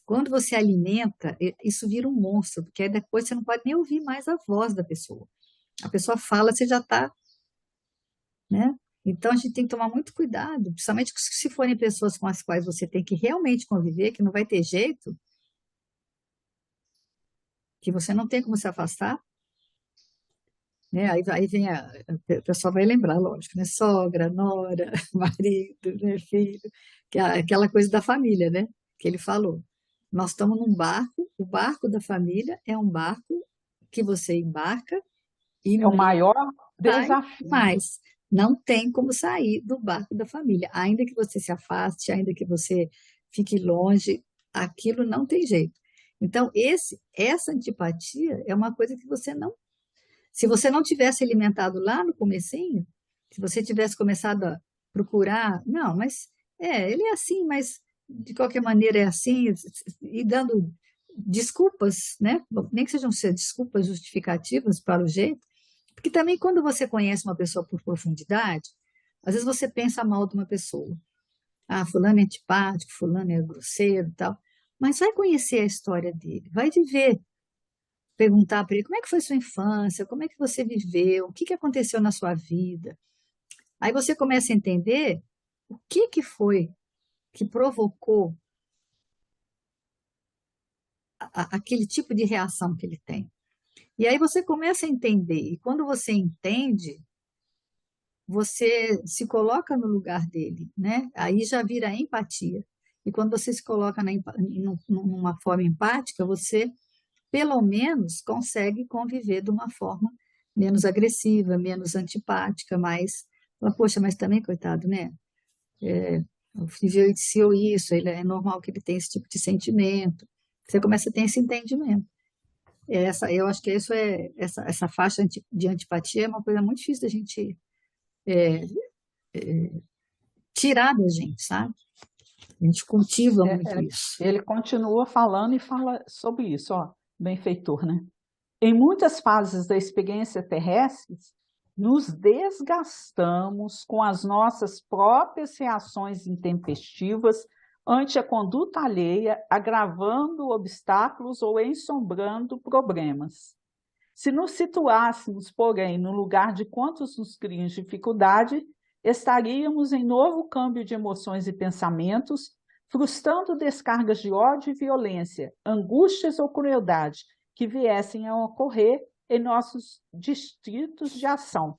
Quando você alimenta, isso vira um monstro, porque aí depois você não pode nem ouvir mais a voz da pessoa. A pessoa fala, você já está, né? Então a gente tem que tomar muito cuidado, principalmente se forem pessoas com as quais você tem que realmente conviver, que não vai ter jeito, que você não tem como se afastar, né? Aí vem o pessoal vai lembrar, lógico, né? Sogra, nora, marido, né? Filho, que é aquela coisa da família, né? Que ele falou. Nós estamos num barco, o barco da família é um barco que você embarca e É o maior sai, desafio. mas não tem como sair do barco da família. Ainda que você se afaste, ainda que você fique longe, aquilo não tem jeito. Então, essa antipatia é uma coisa que você não. Se você não tivesse alimentado lá no comecinho, se você tivesse começado a procurar, não, mas ele é assim, mas de qualquer maneira é assim, e dando desculpas, né? Nem que sejam desculpas justificativas para o jeito, porque também quando você conhece uma pessoa por profundidade, às vezes você pensa mal de uma pessoa. Ah, fulano é antipático, fulano é grosseiro e tal. Mas vai conhecer a história dele, vai viver, perguntar para ele como é que foi sua infância, como é que você viveu, o que que aconteceu na sua vida. Aí você começa a entender o que foi que provocou aquele tipo de reação que ele tem. E aí você começa a entender, e quando você entende, você se coloca no lugar dele, né? Aí já vira empatia. E quando você se coloca numa forma empática, você, pelo menos, consegue conviver de uma forma menos agressiva, menos antipática, mais... Poxa, mas também, coitado, né? Vivenciou isso, é normal que ele tenha esse tipo de sentimento. Você começa a ter esse entendimento. Eu acho que essa faixa de antipatia é uma coisa muito difícil da gente tirar da gente, sabe? A gente cultiva muito isso. Ele continua falando e fala sobre isso, ó, benfeitor, né? Em muitas fases da experiência terrestre, nos desgastamos com as nossas próprias reações intempestivas ante a conduta alheia, agravando obstáculos ou ensombrando problemas. Se nos situássemos, porém, no lugar de quantos nos criam dificuldade, estaríamos em novo câmbio de emoções e pensamentos, frustrando descargas de ódio e violência, angústias ou crueldade que viessem a ocorrer em nossos distritos de ação.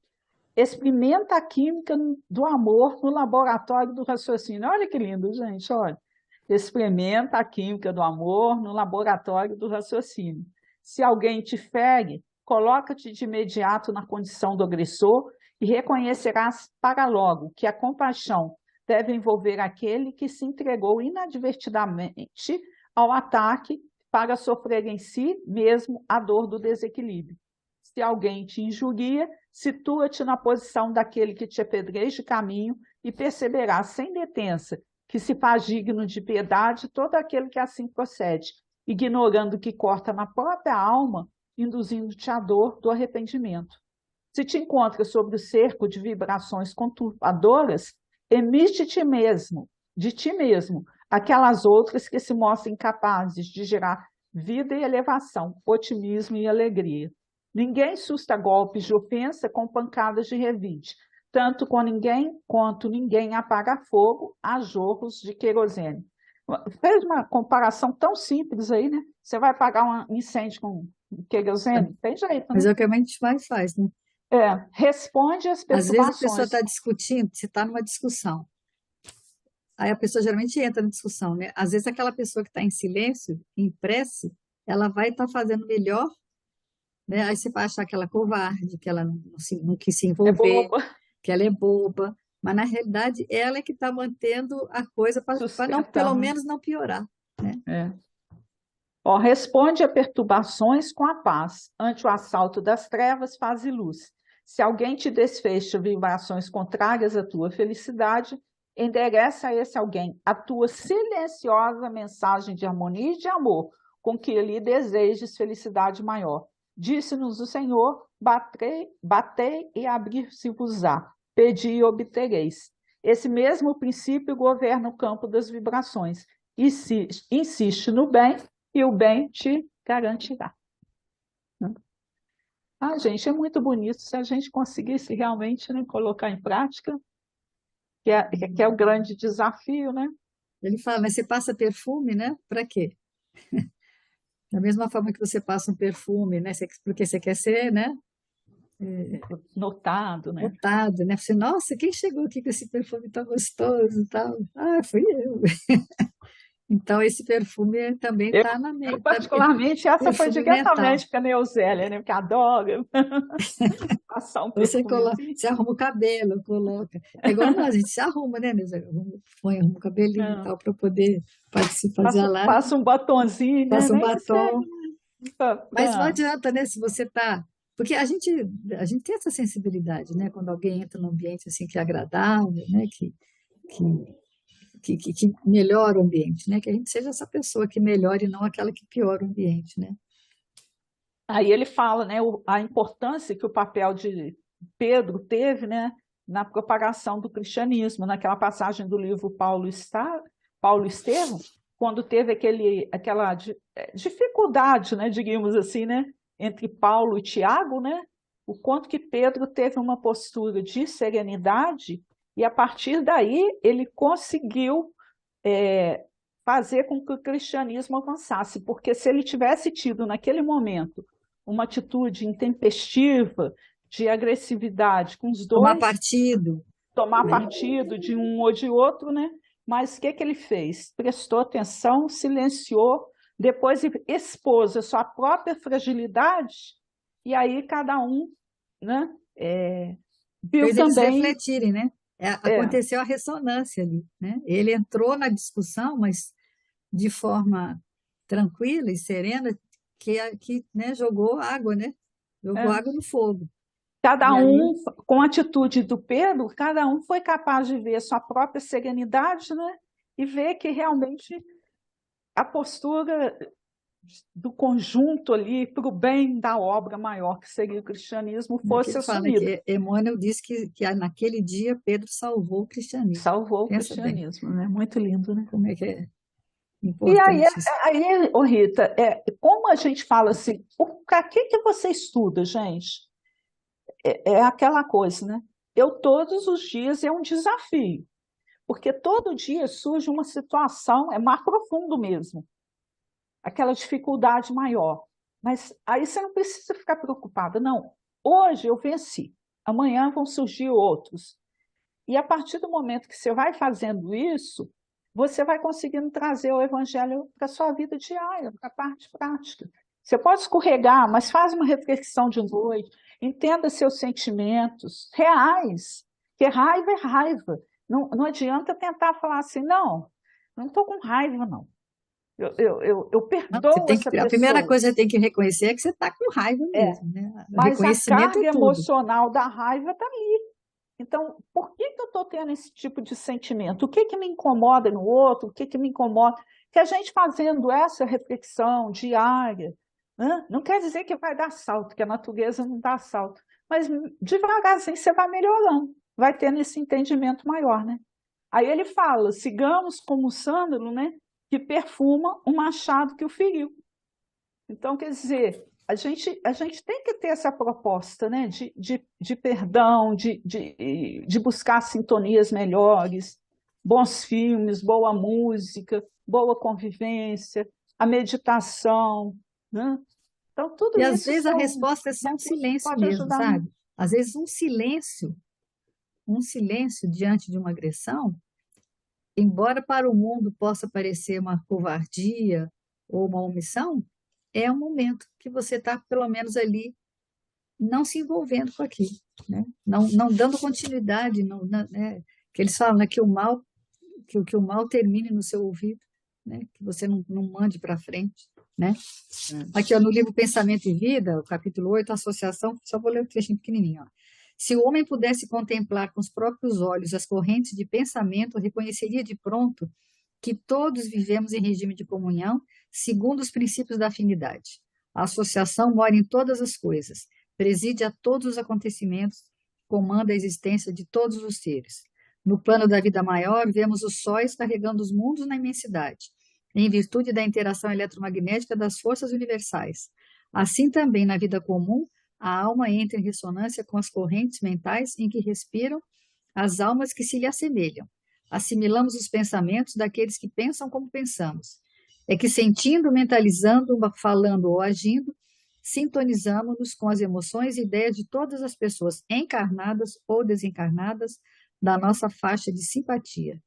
Experimenta a química do amor no laboratório do raciocínio. Olha que lindo, gente, olha. Experimenta a química do amor no laboratório do raciocínio. Se alguém te fere, coloca-te de imediato na condição do agressor e reconhecerás para logo que a compaixão deve envolver aquele que se entregou inadvertidamente ao ataque para sofrer em si mesmo a dor do desequilíbrio. Se alguém te injuria, situa-te na posição daquele que te apedreja de caminho e perceberás sem detença que se faz digno de piedade todo aquele que assim procede, ignorando que corta na própria alma, induzindo-te à dor do arrependimento. Se te encontras sobre o cerco de vibrações conturbadoras, emite de ti mesmo, aquelas outras que se mostram incapazes de gerar vida e elevação, otimismo e alegria. Ninguém susta golpes de ofensa com pancadas de revide, tanto com ninguém quanto ninguém apaga fogo a jorros de querosene. Fez uma comparação tão simples aí, né? Você vai apagar um incêndio com querosene? Tem jeito, Mas né? é o que a gente mais faz, né? Responde às Às vezes a pessoa perturbações. está discutindo, você está numa discussão. Aí a pessoa geralmente entra na discussão, né? Às vezes aquela pessoa que está em silêncio, em prece, ela vai estar fazendo melhor, né? Aí você vai achar que ela é covarde, que ela não quis se É envolver, boba, que ela é boba, mas na realidade ela é que está mantendo a coisa para não, pelo sustentando. menos não piorar, né? É. Ó, responde a perturbações com a paz. Ante o assalto das trevas, faz e luz. Se alguém te desfecha vibrações contrárias à tua felicidade, endereça a esse alguém a tua silenciosa mensagem de harmonia e de amor, com que lhe desejes felicidade maior. Disse-nos o Senhor: batei e abrir-se-vos-á, pedi e obtereis. Esse mesmo princípio governa o campo das vibrações. Insiste no bem e o bem te garantirá. Ah, gente, é muito bonito se a gente conseguisse realmente, né, colocar em prática, que é o grande desafio, né? Ele fala, mas você passa perfume, né? Para quê? Da mesma forma que você passa um perfume, né? Porque você quer ser, né? Notado, né? Notado, né? Você, nossa, quem chegou aqui com esse perfume tão gostoso e tal? Ah, fui eu. Então, esse perfume também Eu, está na eu mente. particularmente, essa foi Perfume mental. diretamente para a Neuzélia, né? Porque adora passar um perfumezinho. Você arruma o cabelo, coloca. É igual nós, a gente se arruma, né, Neuza? Arruma o cabelinho e É. tal, para poder participar, fazer a Passa, live. passa um batonzinho, né? Passa um Nem que seja batom. Mas não para adianta, né? Se você tá. Porque a gente tem essa sensibilidade, né? Quando alguém entra num ambiente assim que é agradável, né? Que melhora o ambiente, né? Que a gente seja essa pessoa que melhora e não aquela que piora o ambiente, né? Aí ele fala, né, a importância que o papel de Pedro teve, né, na propagação do cristianismo, naquela passagem do livro Paulo Estevão, quando teve aquela dificuldade, né, digamos assim, né, entre Paulo e Tiago, né, o quanto que Pedro teve uma postura de serenidade e a partir daí ele conseguiu fazer com que o cristianismo avançasse, porque se ele tivesse tido naquele momento uma atitude intempestiva, de agressividade com os Tomar dois, partido, tomar né? partido de um ou de outro, né? Mas o que que ele fez? Prestou atenção, silenciou, depois expôs a sua própria fragilidade, e aí cada um, né, viu Fez eles também. refletirem, né? É, Aconteceu a ressonância ali, né? Ele entrou na discussão, mas de forma tranquila e serena, que né, jogou água, né? Jogou é. água no fogo. Cada E aí, um, com a atitude do Pedro, cada um foi capaz de ver sua própria serenidade, né? E ver que realmente a postura do conjunto ali para o bem da obra maior, que seria o cristianismo, é que fosse ele fala, né, assumida. que Emmanuel disse que naquele dia Pedro salvou o cristianismo. Salvou o Pensa bem, cristianismo, né? Muito lindo, né? como é que é E aí, importante isso. ô Rita, como a gente fala assim, para que você estuda, gente? É aquela coisa, né? Eu todos os dias é um desafio, porque todo dia surge uma situação, é mais profundo mesmo, aquela dificuldade maior. Mas aí você não precisa ficar preocupada, não. Hoje eu venci, amanhã vão surgir outros. E a partir do momento que você vai fazendo isso, você vai conseguindo trazer o evangelho para a sua vida diária, para a parte prática. Você pode escorregar, mas faz uma reflexão de noite, entenda seus sentimentos reais, que raiva é raiva. Não adianta tentar falar assim, não estou com raiva, não. Eu Não, você perdoo essa a primeira pessoa. coisa que você tem que reconhecer é que você está com raiva É, mesmo, né? O mas a reconhecimento é carga tudo. emocional da raiva está aí. Então, por que eu estou tendo esse tipo de sentimento? O que que me incomoda no outro? O que que me incomoda? Que a gente fazendo essa reflexão diária, né? Não quer dizer que vai dar salto, que a natureza não dá salto, mas devagarzinho você vai melhorando, vai tendo esse entendimento maior, né? Aí ele fala, sigamos como o sândalo, né, que perfuma o machado que o feriu. Então, quer dizer, a gente tem que ter essa proposta, né, de perdão, de buscar sintonias melhores, bons filmes, boa música, boa convivência, a meditação, né? Então, tudo E às isso vezes a são resposta é só um recursos que silêncio podem mesmo, ajudar muito. sabe? Às vezes um silêncio diante de uma agressão, embora para o mundo possa parecer uma covardia ou uma omissão, é um momento que você está, pelo menos ali, não se envolvendo com aquilo, né? Não dando continuidade, né? Que eles falam, né, que o mal termine no seu ouvido, né? Que você não mande para frente, né? Aqui, ó, no livro Pensamento e Vida, o capítulo 8, Associação, só vou ler o trechinho pequenininho, ó. Se o homem pudesse contemplar com os próprios olhos as correntes de pensamento, reconheceria de pronto que todos vivemos em regime de comunhão, segundo os princípios da afinidade. A associação mora em todas as coisas, preside a todos os acontecimentos, comanda a existência de todos os seres. No plano da vida maior, vemos os sóis carregando os mundos na imensidade, em virtude da interação eletromagnética das forças universais. Assim também, na vida comum, a alma entra em ressonância com as correntes mentais em que respiram as almas que se lhe assemelham. Assimilamos os pensamentos daqueles que pensam como pensamos. É que sentindo, mentalizando, falando ou agindo, sintonizamos-nos com as emoções e ideias de todas as pessoas encarnadas ou desencarnadas da nossa faixa de simpatia.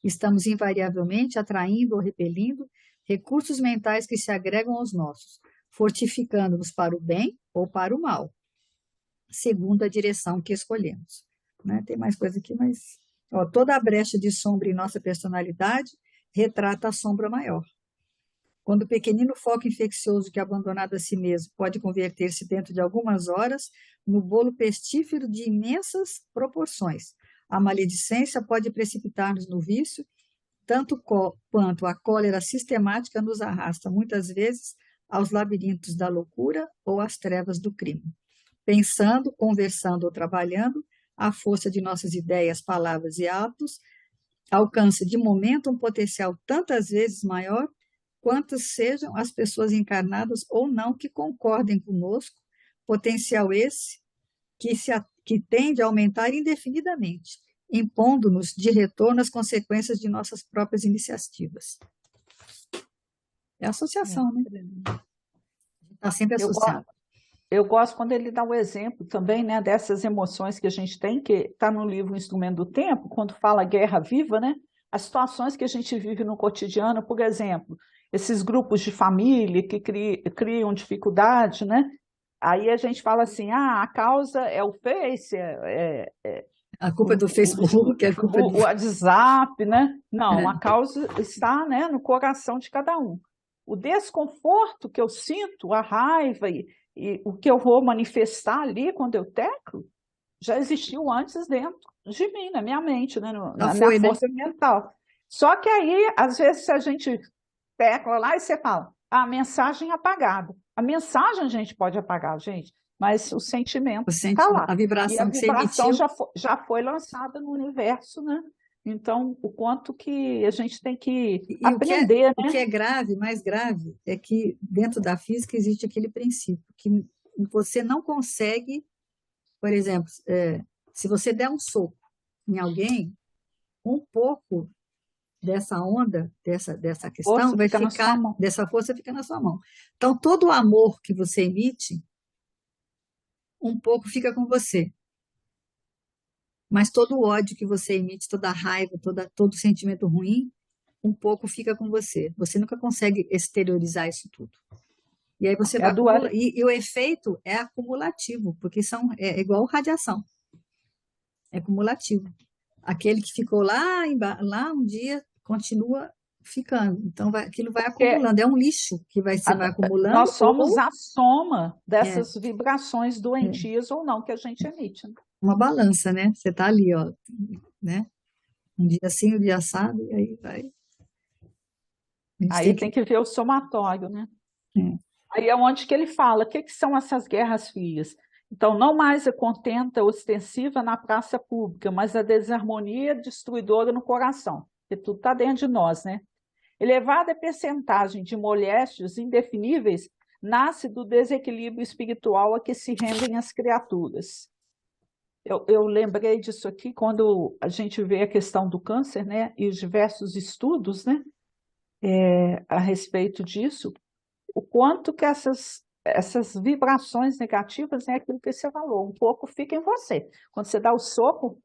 Estamos invariavelmente atraindo ou repelindo recursos mentais que se agregam aos nossos, fortificando-nos para o bem ou para o mal, segundo a direção que escolhemos. Né? Tem mais coisa aqui, mas ó, toda a brecha de sombra em nossa personalidade retrata a sombra maior. Quando o pequenino foco infeccioso que, abandonado a si mesmo, pode converter-se dentro de algumas horas no bolo pestífero de imensas proporções. A maledicência pode precipitar-nos no vício, tanto quanto a cólera sistemática nos arrasta, muitas vezes, aos labirintos da loucura ou às trevas do crime. Pensando, conversando ou trabalhando, a força de nossas ideias, palavras e atos alcança de momento um potencial tantas vezes maior quantas sejam as pessoas encarnadas ou não que concordem conosco, potencial esse que tende a aumentar indefinidamente, impondo-nos de retorno as consequências de nossas próprias iniciativas. É associação, né? Está sempre Eu, go- associado. eu gosto quando ele dá o exemplo também, né, dessas emoções que a gente tem, que está no livro O Instrumento do Tempo, quando fala guerra viva, né? As situações que a gente vive no cotidiano, por exemplo, esses grupos de família que criam dificuldade, né? Aí a gente fala assim, a causa é o Face, A culpa é do Facebook, a culpa é o do... WhatsApp, né? Não, a É, causa está, né, no coração de cada um. O desconforto que eu sinto, a raiva e o que eu vou manifestar ali quando eu teclo, já existiu antes dentro de mim, na minha mente, né, já na minha foi, né? força mental. Só que aí, às vezes, se a gente tecla lá e você fala, a mensagem é apagada. A mensagem a gente pode apagar, gente, mas o O sentimento está sentimento, lá. a E a vibração que você vibração emitiu. já foi lançada no universo, né? Então, o quanto que a gente tem que E aprender, o né? que é grave, mais grave, é que dentro da física existe aquele princípio que você não consegue, por exemplo, se você der um soco em alguém, um pouco dessa onda, dessa questão, Força vai fica na sua ficar, mão. dessa força fica na sua mão. Então, todo o amor que você emite, um pouco fica com você. Mas todo o ódio que você emite, toda a raiva, todo sentimento ruim, um pouco fica com você. Você nunca consegue exteriorizar isso tudo. E aí você É a acumula, dualidade. e o efeito é acumulativo, porque é igual radiação, é acumulativo. Aquele que ficou lá um dia continua ficando. Então aquilo vai Porque acumulando. É um lixo que você vai acumulando, nós somos ou a soma é, dessas vibrações é doentias ou não que a gente emite, né? uma balança, né? Você está ali, ó, né? Um dia assim, um dia assado, e aí vai. A gente Aí tem tem que. que ver o somatório, né? É, Aí é onde que ele fala, o que que são essas guerras frias? Então, não mais a contenta ostensiva na praça pública, mas a desarmonia destruidora no coração, porque tudo está dentro de nós, né? Elevada percentagem de moléstias indefiníveis nasce do desequilíbrio espiritual a que se rendem as criaturas. Eu lembrei disso aqui quando a gente vê a questão do câncer, né? E os diversos estudos, né? A respeito disso, o quanto que essas vibrações negativas é aquilo que você falou, um pouco fica em você. Quando você dá o soco,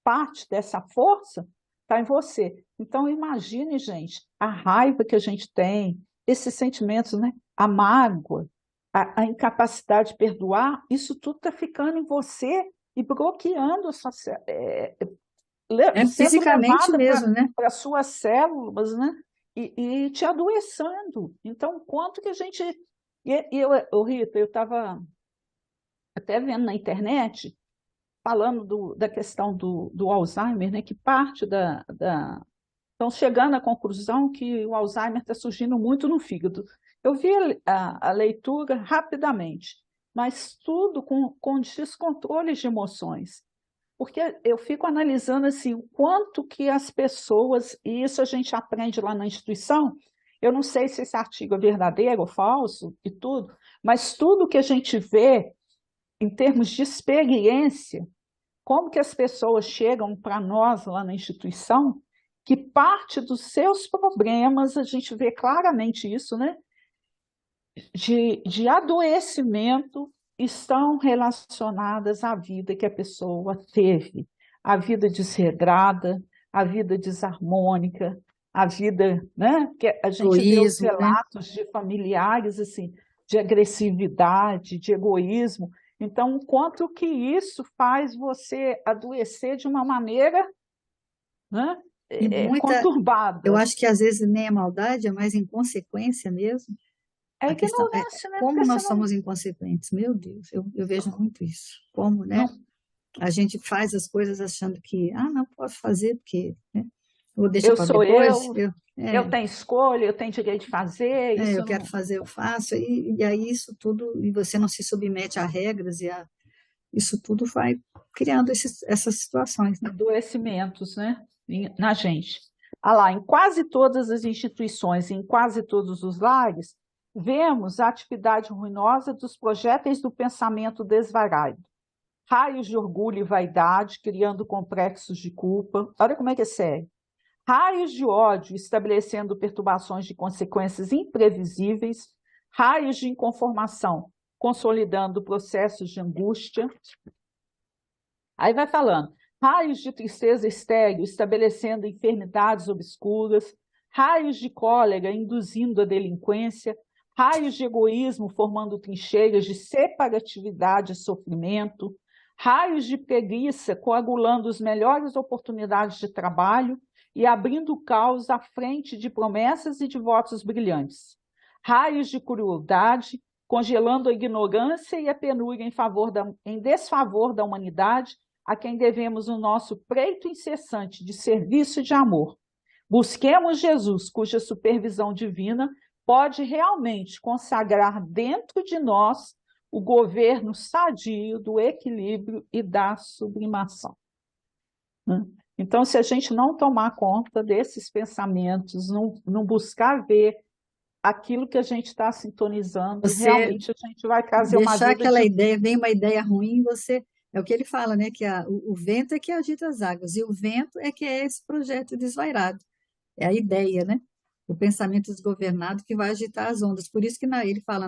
parte dessa força está em você. Então, imagine, gente, a raiva que a gente tem, esses sentimentos, né? A mágoa, a incapacidade de perdoar, isso tudo está ficando em você e bloqueando a sua, sendo fisicamente levada mesmo, né? para as suas células, né? E te adoecendo. Então, quanto que a gente. Rita, eu estava até vendo na internet, falando da questão do Alzheimer, né? Que parte estão chegando à conclusão que o Alzheimer está surgindo muito no fígado. Eu vi a leitura rapidamente, mas tudo com descontrole de emoções. Porque eu fico analisando assim, o quanto que as pessoas, e isso a gente aprende lá na instituição, eu não sei se esse artigo é verdadeiro ou falso e tudo, mas tudo que a gente vê em termos de experiência, como que as pessoas chegam para nós lá na instituição, que parte dos seus problemas, a gente vê claramente isso, né? De adoecimento estão relacionadas à vida que a pessoa teve, a vida desregrada, a vida desarmônica, a vida, né? Que a gente vê os Egoísmo, né? relatos de familiares assim, de agressividade, de egoísmo. Então, o quanto que isso faz você adoecer de uma maneira, né, E muita, eu conturbada? acho que às vezes nem é maldade, é mais inconsequência mesmo. É A questão é ignorância, né? como Porque você nós somos inconsequentes. Meu Deus, eu vejo muito isso. Como, né? não. A gente faz as coisas achando que, não posso fazer porque, né? Ou deixa Eu para sou depois. eu tenho escolha, eu tenho direito de fazer, Eu isso quero não. fazer, eu faço. E aí isso tudo, e você não se submete a regras isso tudo vai criando essas situações, né? Adoecimentos, né, na gente. Ah lá, em quase todas as instituições, em quase todos os lares, vemos a atividade ruinosa dos projéteis do pensamento desvairado. Raios de orgulho e vaidade, criando complexos de culpa. Olha como é que é sério. Raios de ódio, estabelecendo perturbações de consequências imprevisíveis. Raios de inconformação, consolidando processos de angústia. Aí vai falando, raios de tristeza estéril, estabelecendo enfermidades obscuras, raios de cólera, induzindo a delinquência, raios de egoísmo, formando trincheiras de separatividade e sofrimento, raios de preguiça, coagulando as melhores oportunidades de trabalho e abrindo o caos à frente de promessas e de votos brilhantes, raios de crueldade, congelando a ignorância e a penúria em desfavor da humanidade, a quem devemos o nosso preito incessante de serviço e de amor. Busquemos Jesus, cuja supervisão divina pode realmente consagrar dentro de nós o governo sadio do equilíbrio e da sublimação. Então, se a gente não tomar conta desses pensamentos, não buscar ver aquilo que a gente está sintonizando, Você realmente a gente vai trazer uma deixar vida aquela de. ideia, vem uma ideia ruim, você. É o que ele fala, né? Que o vento é que agita as águas, e o vento é que é esse projeto desvairado. É a ideia, né? O pensamento desgovernado que vai agitar as ondas. Por isso que ele fala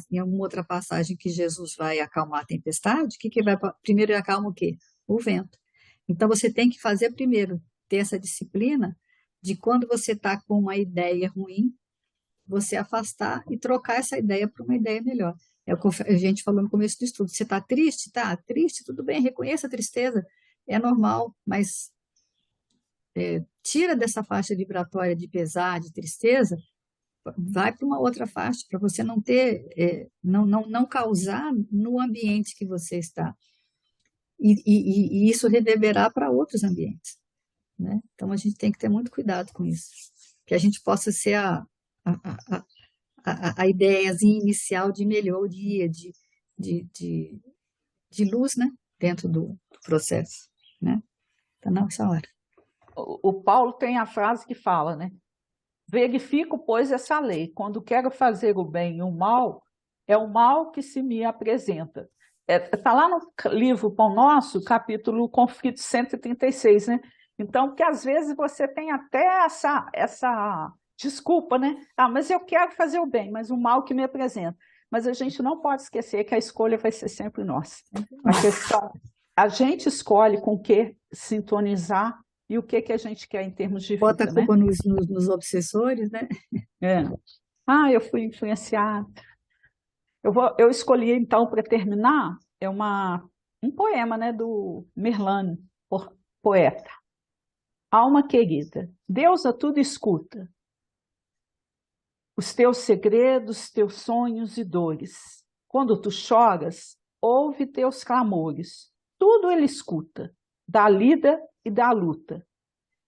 em alguma outra passagem que Jesus vai acalmar a tempestade, que vai primeiro ele acalma o quê? O vento. Então você tem que fazer primeiro, ter essa disciplina de quando você está com uma ideia ruim, você afastar e trocar essa ideia por uma ideia melhor. É o que a gente falou no começo do estudo. Você está triste? Tá, triste, tudo bem, reconheça a tristeza, é normal, mas tira dessa faixa vibratória de pesar, de tristeza, vai para uma outra faixa, para você não ter, não causar no ambiente que você está. E isso reverberar para outros ambientes, né? Então a gente tem que ter muito cuidado com isso, que a gente possa ser a ideiazinha inicial de melhoria, de luz, né? Dentro do processo, né? Está na nossa hora. O Paulo tem a frase que fala, né? Verifico, pois, essa lei. Quando quero fazer o bem e o mal, é o mal que se me apresenta. Está lá no livro Pão Nosso, capítulo Conflito 136, né? Então, que às vezes você tem até essa desculpa, né? Ah, mas eu quero fazer o bem, mas o mal que me apresenta. Mas a gente não pode esquecer que a escolha vai ser sempre nossa. A questão, a gente escolhe com o que sintonizar e o que a gente quer em termos de Bota a vida, né? culpa nos obsessores, né? É. Ah, eu fui influenciada. Eu escolhi, então, para terminar, um poema, né, do Merlano, poeta. Alma querida, Deus a tudo escuta, os teus segredos, teus sonhos e dores. Quando tu choras, ouve teus clamores, tudo ele escuta, da lida e da luta.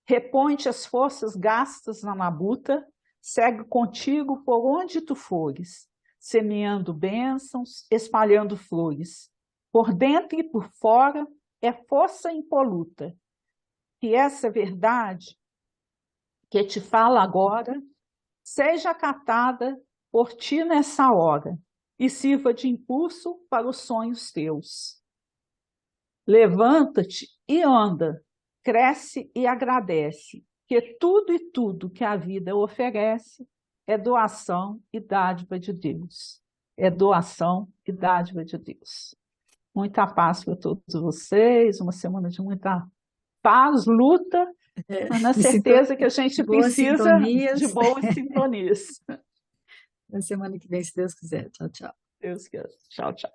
Repõe-te as forças gastas na labuta, segue contigo por onde tu fores, semeando bênçãos, espalhando flores. Por dentro e por fora é força impoluta. Que essa verdade que te fala agora seja acatada por ti nessa hora e sirva de impulso para os sonhos teus. Levanta-te e anda, cresce e agradece, que tudo e tudo que a vida oferece é doação e dádiva de Deus. É doação e dádiva de Deus. Muita paz para todos vocês, uma semana de muita paz, luta, mas na certeza que a gente boas precisa sintonias. de boas sintonias. Na semana que vem, se Deus quiser. Tchau, tchau. Deus quer. Tchau, tchau.